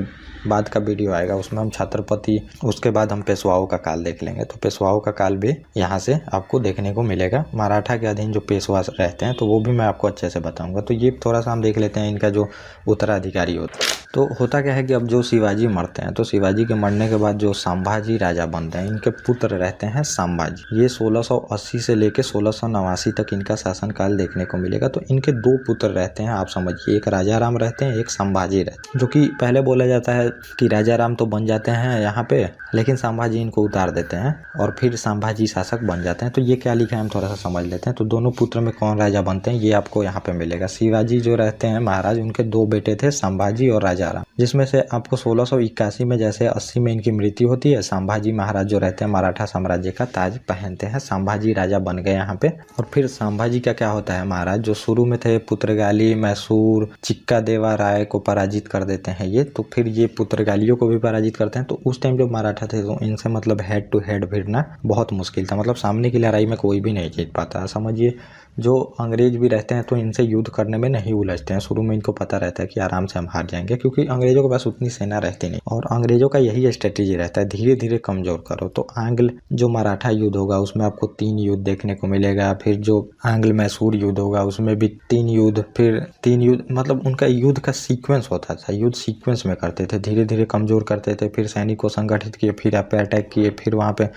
बाद का वीडियो आएगा उसमें हम छत्रपति, उसके बाद हम पेशवाओं का काल देख लेंगे। तो पेशवाओं का काल भी यहाँ से आपको देखने को मिलेगा। मराठा के अधीन जो पेशवा रहते हैं तो वो भी मैं आपको अच्छे से बताऊंगा। तो ये थोड़ा सा हम देख लेते हैं इनका जो उत्तराधिकारी होता है। तो होता क्या है कि अब जो शिवाजी मरते हैं, तो शिवाजी के मरने के बाद जो संभाजी राजा बनते हैं, इनके पुत्र रहते हैं संभाजी। ये 1680 से लेके 1689 तक इनका शासनकाल देखने को मिलेगा। तो इनके 2 पुत्र रहते हैं, आप समझिए, एक राजा राम रहते हैं, एक संभाजी रहते हैं। जो कि पहले बोला जाता है कि राजा राम तो बन जाते हैं यहाँ पे, लेकिन संभाजी इनको उतार देते हैं और फिर संभाजी शासक बन जाते हैं। तो ये क्या लिखा है हम थोड़ा सा समझ लेते हैं। तो दोनों पुत्र में कौन राजा बनते हैं ये आपको यहाँ पे मिलेगा। शिवाजी जो रहते हैं महाराज, उनके 2 बेटे थे, संभाजी और राजा राम, जिसमें से आपको 1681 में जैसे 80 में इनकी मृत्यु होती है। संभाजी महाराज जो रहते हैं मराठा साम्राज्य का ताज पहनते हैं, संभाजी राजा बन गए यहाँ पे। और फिर संभाजी का क्या होता है महाराज, जो शुरू में थे पुत्रगाली, मैसूर, चिक्का देवा राय को पराजित कर देते हैं ये। तो फिर ये पुत्रगालियों को भी पराजित करते हैं। तो उस टाइम जो मराठा थे तो इनसे मतलब हेड टू हेड भिड़ना बहुत मुश्किल था, मतलब सामने की लड़ाई में कोई भी नहीं जीत पाता। समझिए जो अंग्रेज भी रहते हैं तो इनसे युद्ध करने में नहीं उलझते हैं। शुरू में इनको पता रहता है कि आराम से हम हार जाएंगे, क्योंकि अंग्रेजों के पास उतनी सेना रहती नहीं और अंग्रेजों का यही स्ट्रेटेजी रहता है, धीरे धीरे कमजोर करो। तो आंग्ल जो मराठा युद्ध होगा उसमें आपको 3 युद्ध देखने को मिलेगा। फिर जो आंग्ल मैसूर युद्ध होगा उसमें भी 3 युद्ध, फिर 3 युद्ध, मतलब उनका युद्ध का सीक्वेंस होता था। युद्ध सीक्वेंस में करते थे, धीरे धीरे कमजोर करते थे, फिर सैनिक को संगठित किए, फिर आप पे अटैक किए, फिर वहाँ पे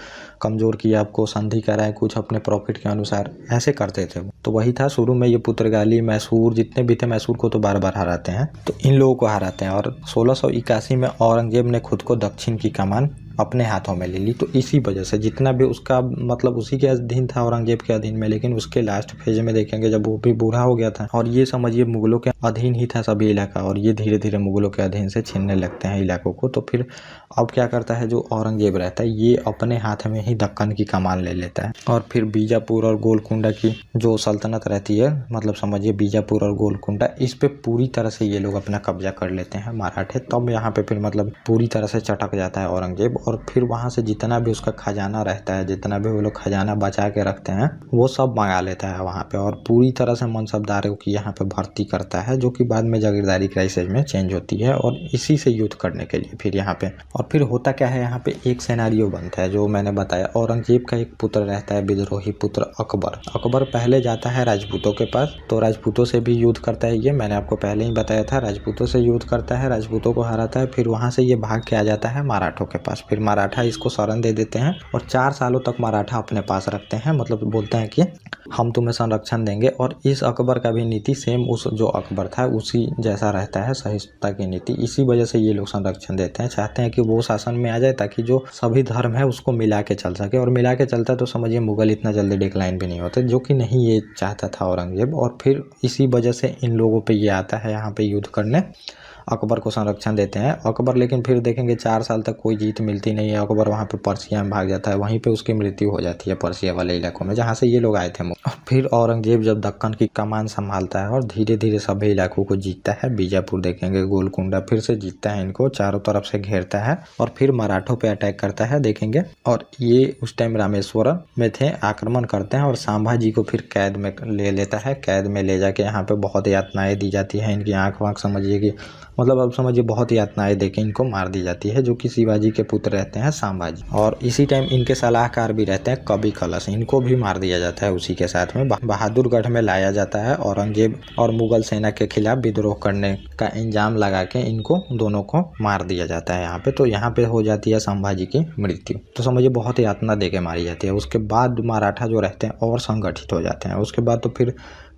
कमजोर किए, आपको संधि कराए कुछ अपने प्रॉफिट के अनुसार, ऐसे करते थे। तो वही था शुरू में ये पुत्रगाली, मैसूर, जितने भी थे, मैसूर को तो बार बार हराते हैं, तो इन लोगों को हराते हैं। और 1681 में औरंगजेब ने खुद को दक्षिण की कमान अपने हाथों में ले ली। तो इसी वजह से जितना भी उसका मतलब उसी के अधीन था, औरंगजेब के अधीन में, लेकिन उसके लास्ट फेज में देखेंगे जब वो भी बूढ़ा हो गया था और ये समझिए मुगलों के अधीन ही था सभी इलाका, और ये धीरे धीरे मुगलों के अधीन से छीनने लगते हैं इलाकों को। तो फिर अब क्या करता है जो औरंगजेब रहता है, ये अपने हाथ में ही दक्कन की कमान ले लेता है और फिर बीजापुर और गोलकुंडा की जो सल्तनत रहती है, मतलब समझिए बीजापुर और गोलकुंडा, इस पे पूरी तरह से ये लोग अपना कब्जा कर लेते हैं मराठे। तब यहाँ पे फिर मतलब पूरी तरह से चटक जाता है औरंगजेब और फिर वहाँ से जितना भी उसका खजाना रहता है, जितना भी वो लोग खजाना बचा के रखते हैं, वो सब मंगा लेता है वहाँ पे और पूरी तरह से मनसबदारों की यहाँ पे भर्ती करता है, जो कि बाद में जागीरदारी क्राइसिस में चेंज होती है और इसी से युद्ध करने के लिए फिर यहाँ पे। और फिर होता क्या है, यहाँ पे एक सिनेरियो बनता है जो मैंने बताया। औरंगजेब का एक पुत्र रहता है, विद्रोही पुत्र अकबर। अकबर पहले जाता है राजपूतों के पास, तो राजपूतों से भी युद्ध करता है। ये मैंने आपको पहले ही बताया था, राजपूतों से युद्ध करता है, राजपूतों को हराता है। फिर वहाँ से ये भाग के आ जाता है मराठों के पास। फिर मराठा इसको शरण दे देते हैं और 4 सालों तक मराठा अपने पास रखते हैं, मतलब बोलते हैं कि हम तुम्हें संरक्षण देंगे। और इस अकबर का भी नीति सेम उस जो अकबर था उसी जैसा रहता है, सहिष्णुता की नीति। इसी वजह से ये लोग संरक्षण देते हैं, चाहते हैं कि वो शासन में आ जाए ताकि जो सभी धर्म है उसको मिला के चल सके, और मिला के चलता तो समझिए मुगल इतना जल्दी डिक्लाइन भी नहीं होते, जो कि नहीं ये चाहता था औरंगजेब। और फिर इसी वजह से इन लोगों पे ये आता है यहाँ पे युद्ध करने, अकबर को संरक्षण देते हैं। अकबर लेकिन फिर देखेंगे 4 साल तक कोई जीत मिलती नहीं है। अकबर वहाँ पे पर्सिया में भाग जाता है, वहीं पे उसकी मृत्यु हो जाती है पर्सिया वाले इलाकों में जहाँ से ये लोग आए थे। फिर औरंगजेब जब दक्कन की कमान संभालता है और धीरे धीरे सभी इलाकों को जीतता है, बीजापुर देखेंगे, गोलकुंडा फिर से जीतता है, इनको चारों तरफ से घेरता है और फिर मराठों पे अटैक करता है देखेंगे। और ये उस टाइम रामेश्वरम में थे, आक्रमण करते हैं और संभाजी को फिर कैद में ले लेता है। कैद में ले जाके यहाँ पे बहुत यातनाएं दी जाती हैं, इनकी आँख वाँख समझिए कि मतलब अब समझिए बहुत यातनाएं देके इनको मार दी जाती है, जो कि शिवाजी के पुत्र रहते हैं संभाजी। और इसी टाइम इनके सलाहकार भी रहते हैं कवि कलश, इनको भी मार दिया जाता है उसी के साथ में। बहादुरगढ़ में लाया जाता है, औरंगजेब और मुगल सेना के खिलाफ विद्रोह करने का इंजाम लगा के इनको दोनों को मार दिया जाता है यहाँ पे। तो यहाँ पे हो जाती है संभाजी की मृत्यु। तो समझिए बहुत यातना दे के मारी जाती है। उसके बाद मराठा जो रहते हैं और संगठित हो जाते हैं। उसके बाद तो फिर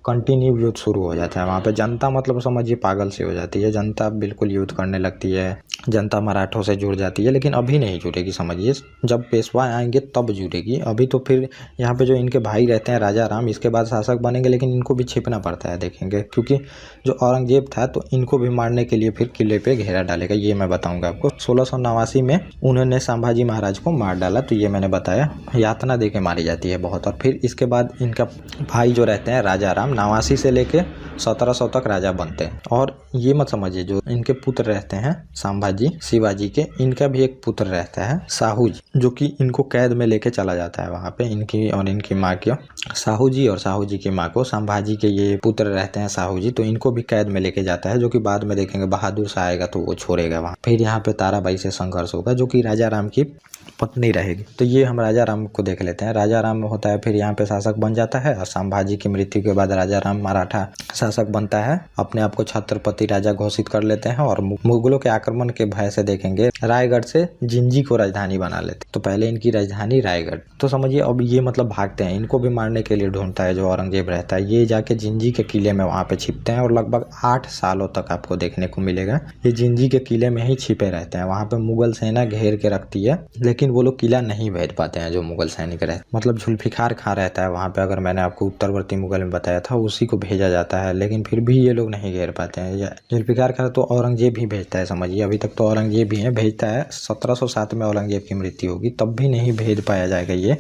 कंटिन्यू युद्ध शुरू हो जाता है वहाँ पे। जनता मतलब समझिए पागल सी हो जाती है, जनता बिल्कुल युद्ध करने लगती है, जनता मराठों से जुड़ जाती है। लेकिन अभी नहीं जुड़ेगी, समझिए जब पेशवा आएंगे तब जुड़ेगी। अभी तो फिर यहाँ पे जो इनके भाई रहते हैं राजा राम, इसके बाद शासक बनेंगे, लेकिन इनको भी छिपना पड़ता है देखेंगे, क्योंकि जो औरंगजेब था तो इनको भी मारने के लिए फिर किले पे घेरा डालेगा, ये मैं बताऊंगा आपको। 1689 में उन्होंने संभाजी महाराज को मार डाला, तो ये मैंने बताया, यातना दे के मारी जाती है बहुत। और फिर इसके बाद इनका भाई जो रहते हैं राजा राम, 89 से लेके 1700 तक राजा बनते हैं। और ये मत समझिए जो इनके पुत्र रहते हैं संभाजी शिवाजी के, इनका भी एक पुत्र रहता है साहू जी, जो कि इनको कैद में लेके चला जाता है वहाँ पे, इनकी और इनकी माँ के, साहू जी और साहू जी की माँ को। संभाजी के ये पुत्र रहते हैं साहू जी, तो इनको भी कैद में लेके जाता है, जो कि बाद में देखेंगे बहादुर शाह आएगा तो वो छोड़ेगा वहाँ। फिर यहाँ पे ताराबाई से संघर्ष होगा, जो कि राजा राम की पत्नी रहेगी। तो ये हम राजा राम को देख लेते हैं। राजा राम होता है, फिर यहाँ पे शासक बन जाता है और संभाजी की मृत्यु के बाद राजा राम मराठा शासक बनता है, अपने आप को छत्रपति राजा घोषित कर लेते हैं और मुगलों के आक्रमण के भय से देखेंगे रायगढ़ से जिंजी को राजधानी बना लेते। तो पहले इनकी राजधानी रायगढ़, तो समझिए अब ये मतलब भागते हैं, इनको भी मारने के लिए ढूंढता है जो औरंगजेब रहता है। ये जाके जिंजी के किले में वहाँ पे छिपते हैं और लगभग 8 सालों तक आपको देखने को मिलेगा ये जिंजी के किले में ही छिपे रहते हैं। वहाँ पे मुगल सेना घेर के रखती है, लेकिन वो लोग किला नहीं भेज पाते हैं जो मुगल सैनिक रहते, मतलब जुल्फिकार खां रहता है वहाँ पे। अगर मैंने आपको उत्तरवर्ती मुगल में बताया था, उसी को भेजा जाता है, लेकिन फिर भी ये लोग नहीं घेर पाते हैं। जुल्फिकार खां तो औरंगजेब ही भेजता है, समझिए अभी तक तो औरंगजेब ही है भेजता है। 1707 में औरंगजेब की मृत्यु होगी, तब भी नहीं भेज पाया जाएगा ये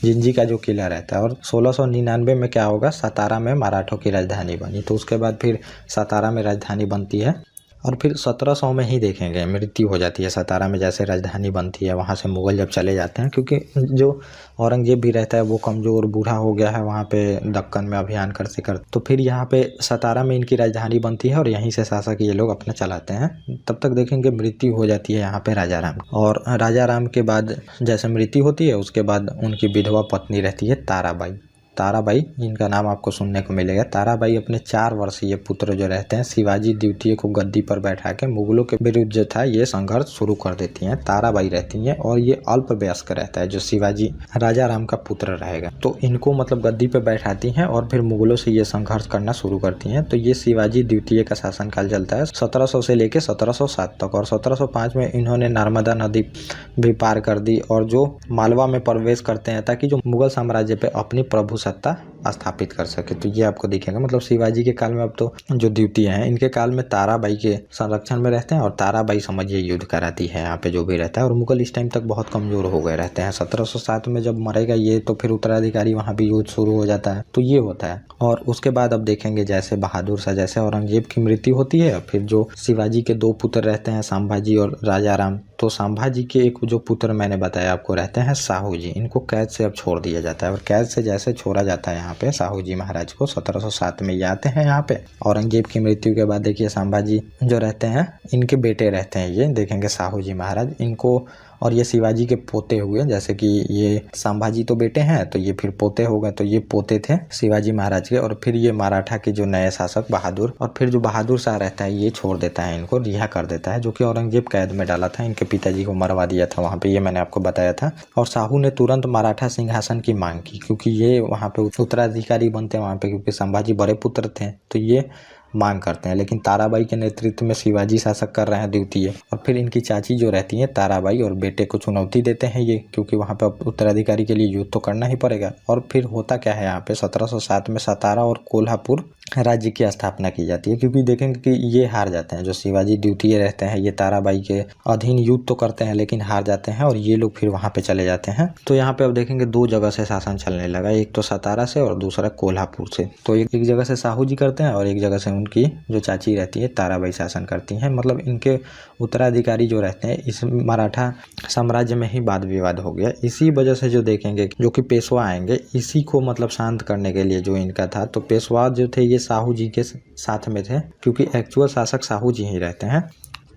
जिंजी का जो किला रहता है। और 1699 में क्या होगा, सतारा में मराठों की राजधानी बनी। तो उसके बाद फिर सतारा में राजधानी बनती है और फिर 1700 में ही देखेंगे मृत्यु हो जाती है सतारा में। जैसे राजधानी बनती है, वहाँ से मुगल जब चले जाते हैं, क्योंकि जो औरंगजेब भी रहता है वो कमज़ोर बूढ़ा हो गया है वहाँ पे दक्कन में अभियान करते करते। तो फिर यहाँ पे सतारा में इनकी राजधानी बनती है और यहीं से शासक ये लोग अपना चलाते हैं। तब तक देखेंगे मृत्यु हो जाती है यहाँ पे राजा राम। और राजा राम के बाद जैसे मृत्यु होती है, उसके बाद उनकी विधवा पत्नी रहती है ताराबाई। ताराबाई, इनका नाम आपको सुनने को मिलेगा। ताराबाई अपने 4 वर्षीय पुत्र जो रहते हैं शिवाजी द्वितीय को गद्दी पर बैठा के मुगलों के विरुद्ध जो था ये संघर्ष शुरू कर देती हैं। ताराबाई रहती हैं और ये अल्प वयस्क रहता है जो शिवाजी राजा राम का पुत्र रहेगा। तो इनको मतलब गद्दी पर बैठाती हैं और फिर मुगलों से ये संघर्ष करना शुरू करती हैं। तो ये शिवाजी द्वितीय का शासनकाल चलता है 1700 से लेकर 1707 तक। और 1705 में इन्होंने नर्मदा नदी भी पार कर दी और जो मालवा में प्रवेश करते हैं ताकि जो मुगल साम्राज्य पे अपनी प्रभु सत्ता स्थापित कर सके। तो ये आपको दिखेगा, मतलब शिवाजी के काल में अब तो जो द्वितीय हैं इनके काल में ताराबाई के संरक्षण में रहते हैं और ताराबाई समझिए युद्ध कराती है यहाँ पे जो भी रहता है। और मुगल इस टाइम तक बहुत कमजोर हो गए रहते हैं। 1707 में जब मरेगा ये तो फिर उत्तराधिकारी वहाँ भी युद्ध शुरू हो जाता है। तो ये होता है। और उसके बाद अब देखेंगे जैसे बहादुर शाह, जैसे औरंगजेब की मृत्यु होती है, फिर जो शिवाजी के 2 पुत्र रहते हैं संभाजी और राजा राम। तो संभाजी के एक जो पुत्र मैंने बताया आपको रहते हैं साहू जी, इनको कैद से अब छोड़ दिया जाता है। और कैद से जैसे छोड़ा जाता है यहाँ पे साहू जी महाराज को 1707 में ये आते हैं यहाँ पे। औरंगजेब की मृत्यु के बाद देखिए संभाजी जो रहते हैं इनके बेटे रहते हैं, ये देखेंगे साहू जी महाराज इनको। और ये शिवाजी के पोते हुए, जैसे कि ये संभाजी तो बेटे हैं तो ये फिर पोते हो गए। तो ये पोते थे शिवाजी महाराज के। और फिर ये मराठा के जो नए शासक बहादुर, और फिर जो बहादुर शाह रहता है ये छोड़ देता है, इनको रिहा कर देता है, जो कि औरंगजेब कैद में डाला था। इनके पिताजी को मरवा दिया था वहाँ पे, ये मैंने आपको बताया था। और साहू ने तुरंत मराठा सिंहासन की मांग की, क्योंकि ये वहाँ पे उत्तराधिकारी बनते हैं वहाँ पे, क्योंकि संभाजी बड़े पुत्र थे तो ये मांग करते हैं। लेकिन ताराबाई के नेतृत्व में शिवाजी शासक कर रहे हैं द्वितीय। और फिर इनकी चाची जो रहती हैं ताराबाई और बेटे को चुनौती देते हैं ये, क्योंकि वहाँ पे उत्तराधिकारी के लिए युद्ध तो करना ही पड़ेगा। और फिर होता क्या है यहाँ पे 1707 में सतारा और कोल्हापुर राज्य की स्थापना की जाती है, क्योंकि देखेंगे कि ये हार जाते हैं। जो शिवाजी द्वितीय रहते हैं ये ताराबाई के अधीन युद्ध तो करते हैं लेकिन हार जाते हैं और ये लोग फिर वहाँ पे चले जाते हैं। तो यहाँ पे अब देखेंगे 2 जगह से शासन चलने लगा, एक तो सतारा से और दूसरा कोल्हापुर से। तो एक जगह से साहू जी करते हैं और एक जगह से उनकी जो चाची रहती है ताराबाई शासन करती हैं। मतलब इनके उत्तराधिकारी जो रहते हैं इस मराठा साम्राज्य में ही वाद विवाद हो गया। इसी वजह से जो देखेंगे जो कि पेशवा आएंगे, इसी को मतलब शांत करने के लिए जो इनका था, तो पेशवा जो थे ये साहू जी के साथ में थे, क्योंकि एक्चुअल शासक साहू जी ही रहते हैं।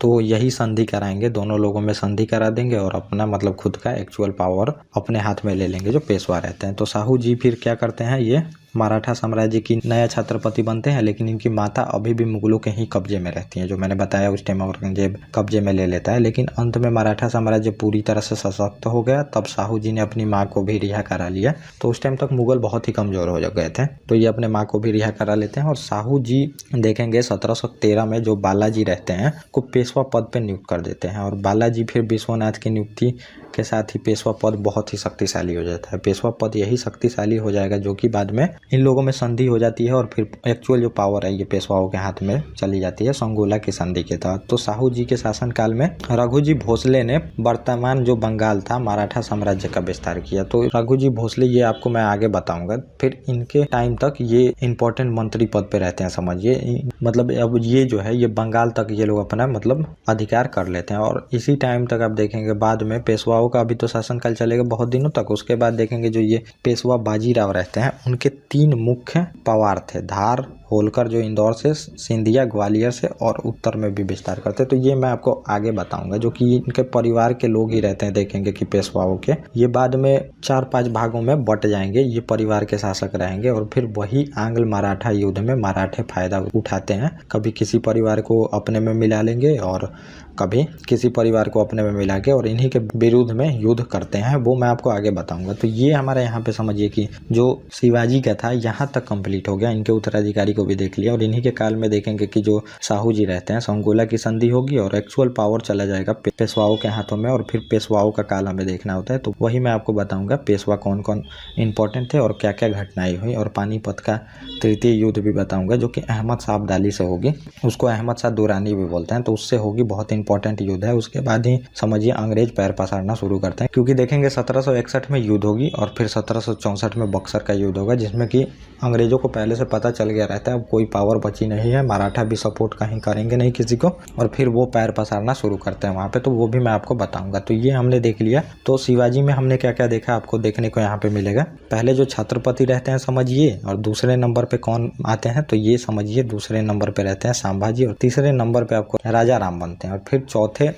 तो यही संधि कराएंगे, दोनों लोगों में संधि करा देंगे और अपना मतलब खुद का एक्चुअल पावर अपने हाथ में ले लेंगे जो पेशवा रहते हैं। तो साहू जी फिर क्या करते हैं, ये मराठा साम्राज्य की नया छत्रपति बनते हैं, लेकिन इनकी माता अभी भी मुगलों के ही कब्जे में रहती हैं। जो मैंने बताया उस टाइम औरंगजेब कब्जे में ले लेता है, लेकिन अंत में मराठा साम्राज्य पूरी तरह से सशक्त हो गया। तब साहू जी ने अपनी माँ को भी रिहा करा लिया। तो उस टाइम तक मुगल बहुत ही कमजोर हो गए थे, तो ये अपने माँ को भी रिहा करा लेते हैं। और साहू जी देखेंगे 1713 में जो बालाजी रहते हैं को पेशवा पद पे नियुक्त कर देते हैं। और बालाजी फिर विश्वनाथ की नियुक्ति के साथ ही पेशवा पद बहुत ही शक्तिशाली हो जाता है। पेशवा पद यही शक्तिशाली हो जाएगा जो कि बाद में इन लोगों में संधि हो जाती है और फिर एक्चुअल जो पावर है ये पेशवाओं के हाथ में चली जाती है संगोला की संधि के तहत। तो साहू जी के शासनकाल में रघुजी भोसले ने वर्तमान जो बंगाल था मराठा साम्राज्य का विस्तार किया। तो रघुजी भोसले ये आपको मैं आगे बताऊंगा। फिर इनके टाइम तक ये इंपॉर्टेंट मंत्री पद पे रहते हैं, समझिए। मतलब अब ये जो है ये बंगाल तक ये लोग अपना मतलब अधिकार कर लेते हैं। और इसी टाइम तक आप देखेंगे बाद में पेशवाओं का अभी तो शासनकाल चलेगा बहुत दिनों तक। उसके बाद देखेंगे जो ये पेशवा बाजीराव रहते हैं उनके 3 मुख्य पवार थे, धार, होलकर जो इंदौर से, सिंधिया ग्वालियर से और उत्तर में भी विस्तार करते हैं। तो ये मैं आपको आगे बताऊंगा, जो कि इनके परिवार के लोग ही रहते हैं। देखेंगे कि पेशवाओं के ये बाद में 4-5 भागों में बट जाएंगे, ये परिवार के शासक रहेंगे और फिर वही आंग्ल मराठा युद्ध में मराठे फायदा उठाते हैं। कभी किसी परिवार को अपने में मिला लेंगे और कभी किसी परिवार को अपने में मिला के और इन्हीं के विरुद्ध में युद्ध करते हैं, वो मैं आपको आगे बताऊंगा। तो ये हमारे यहाँ पे समझिए कि जो शिवाजी का था यहाँ तक कंप्लीट हो गया, इनके उत्तराधिकारी को भी देख लिया और इन्हीं के काल में देखेंगे कि जो साहू जी रहते हैं, संगोला की संधि होगी और एक्चुअल पावर चला जाएगा पेशवाओं के हाथों में और फिर पेशवाओं का काल हमें देखना होता है। तो वही मैं आपको बताऊंगा पेशवा कौन कौन इंपॉर्टेंट थे और क्या क्या घटनाएं हुई, और पानीपत का तृतीय युद्ध भी बताऊंगा जो कि अहमद शाह अब्दाली से होगी, उसको अहमद शाह दुरानी भी बोलते हैं। तो उससे होगी, बहुत इंपॉर्टेंट युद्ध है। उसके बाद ही समझिए अंग्रेज पैर पसारना शुरू करते हैं, क्योंकि देखेंगे 1761 में युद्ध होगी और फिर 1764 में बक्सर का युद्ध होगा, जिसमें कि अंग्रेजों को पहले से पता चल गया रहता है अब कोई पावर बची नहीं है, मराठा भी सपोर्ट कहीं करेंगे नहीं किसी को, और फिर वो पैर पसारना शुरू करते हैं वहाँ पे। तो वो भी मैं आपको बताऊंगा। तो ये हमने देख लिया। तो शिवाजी में हमने क्या क्या देखा आपको देखने को यहाँ पे मिलेगा। पहले जो छत्रपति रहते हैं समझिए, और दूसरे नंबर पे कौन आते हैं तो ये समझिए दूसरे नंबर पे रहते हैं संभाजी, और तीसरे नंबर पे आपको राजा राम बनते हैं, और फिर चौथे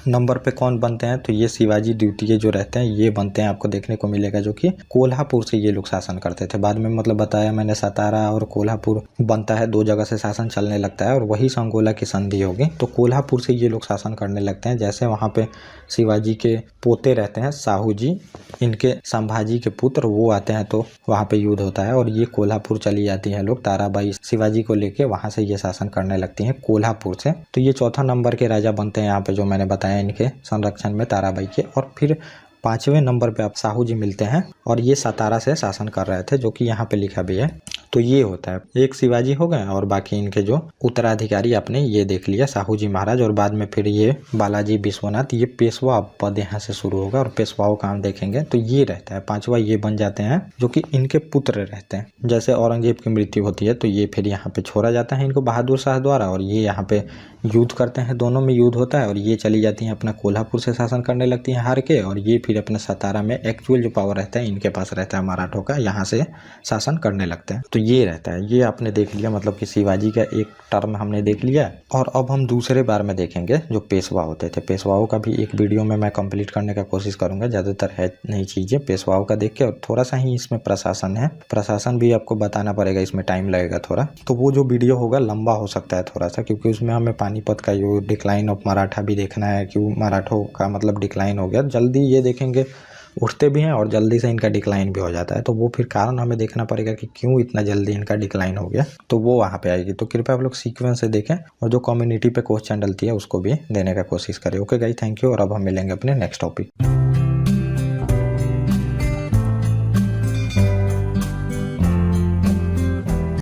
नंबर पे कौन बनते हैं तो ये शिवाजी द्वितीय जो रहते हैं ये बनते हैं, आपको देखने को मिलेगा, जो कि कोल्हापुर से ये लोग शासन करते थे। बाद में मतलब बताया मैंने सतारा और कोल्हापुर बनता है, 2 जगह से शासन चलने लगता है और वही संगोला की संधि होगी। तो कोल्हापुर से ये लोग शासन करने लगते हैं। जैसे वहाँ पे शिवाजी के पोते रहते हैं साहू जी, इनके संभाजी के पुत्र वो आते हैं, तो वहाँ पे युद्ध होता है और ये कोल्हापुर चली जाती है लोग, ताराबाई शिवाजी को लेके वहाँ से ये शासन करने लगती हैं कोल्हापुर से। तो ये चौथा नंबर के राजा बनते हैं यहाँ पे, जो मैंने बताया इनके संरक्षण में ताराबाई के। और फिर 5वें नंबर पे आप साहू जी मिलते हैं और ये सतारा से शासन कर रहे थे, जो कि यहाँ पे लिखा भी है। तो ये होता है, एक शिवाजी हो गए और बाकी इनके जो उत्तराधिकारी आपने ये देख लिया साहू जी महाराज, और बाद में फिर ये बालाजी विश्वनाथ, ये पेशवा पद यहाँ से शुरू होगा और पेशवाओं का हम देखेंगे। तो ये रहता है 5वां, ये बन जाते हैं जो कि इनके पुत्र रहते हैं। जैसे औरंगजेब की मृत्यु होती है तो ये फिर यहाँ पे छोड़ा जाता है इनको बहादुर शाह द्वारा, और ये यहाँ पे युद्ध करते हैं, दोनों में युद्ध होता है और ये चली जाती हैं अपना कोल्हापुर से शासन करने लगती हैं हार के, और ये फिर अपने सतारा में एक्चुअल जो पावर रहता है इनके पास रहता है मराठों का, यहाँ से शासन करने लगते हैं। तो ये रहता है, ये आपने देख लिया, मतलब कि शिवाजी का एक टर्म हमने देख लिया। और अब हम दूसरे बार में देखेंगे जो पेशवा होते थे। पेशवाओं का भी एक वीडियो में मैं कंप्लीट करने का कोशिश करूंगा, ज़्यादातर है नहीं चीज़ें पेशवाओं का देख के, और थोड़ा सा ही इसमें प्रशासन है, प्रशासन भी आपको बताना पड़ेगा, इसमें टाइम लगेगा थोड़ा। तो वो जो वीडियो होगा लंबा हो सकता है थोड़ा सा, क्योंकि उसमें हमें पानीपत का जो डिक्लाइन ऑफ मराठा भी देखना है, क्यों मराठों का मतलब डिक्लाइन हो गया जल्दी, ये देखेंगे उठते भी हैं और जल्दी से इनका डिक्लाइन भी हो जाता है। तो वो फिर कारण हमें देखना पड़ेगा कि क्यों इतना जल्दी इनका डिक्लाइन हो गया, तो वो वहाँ पे आएगी। तो कृपया आप लोग सीक्वेंस से देखें और जो कम्युनिटी पे क्वेश्चन डलती है उसको भी देने का कोशिश करें। ओके गाइस, थैंक यू, और अब हम मिलेंगे अपने नेक्स्ट टॉपिक।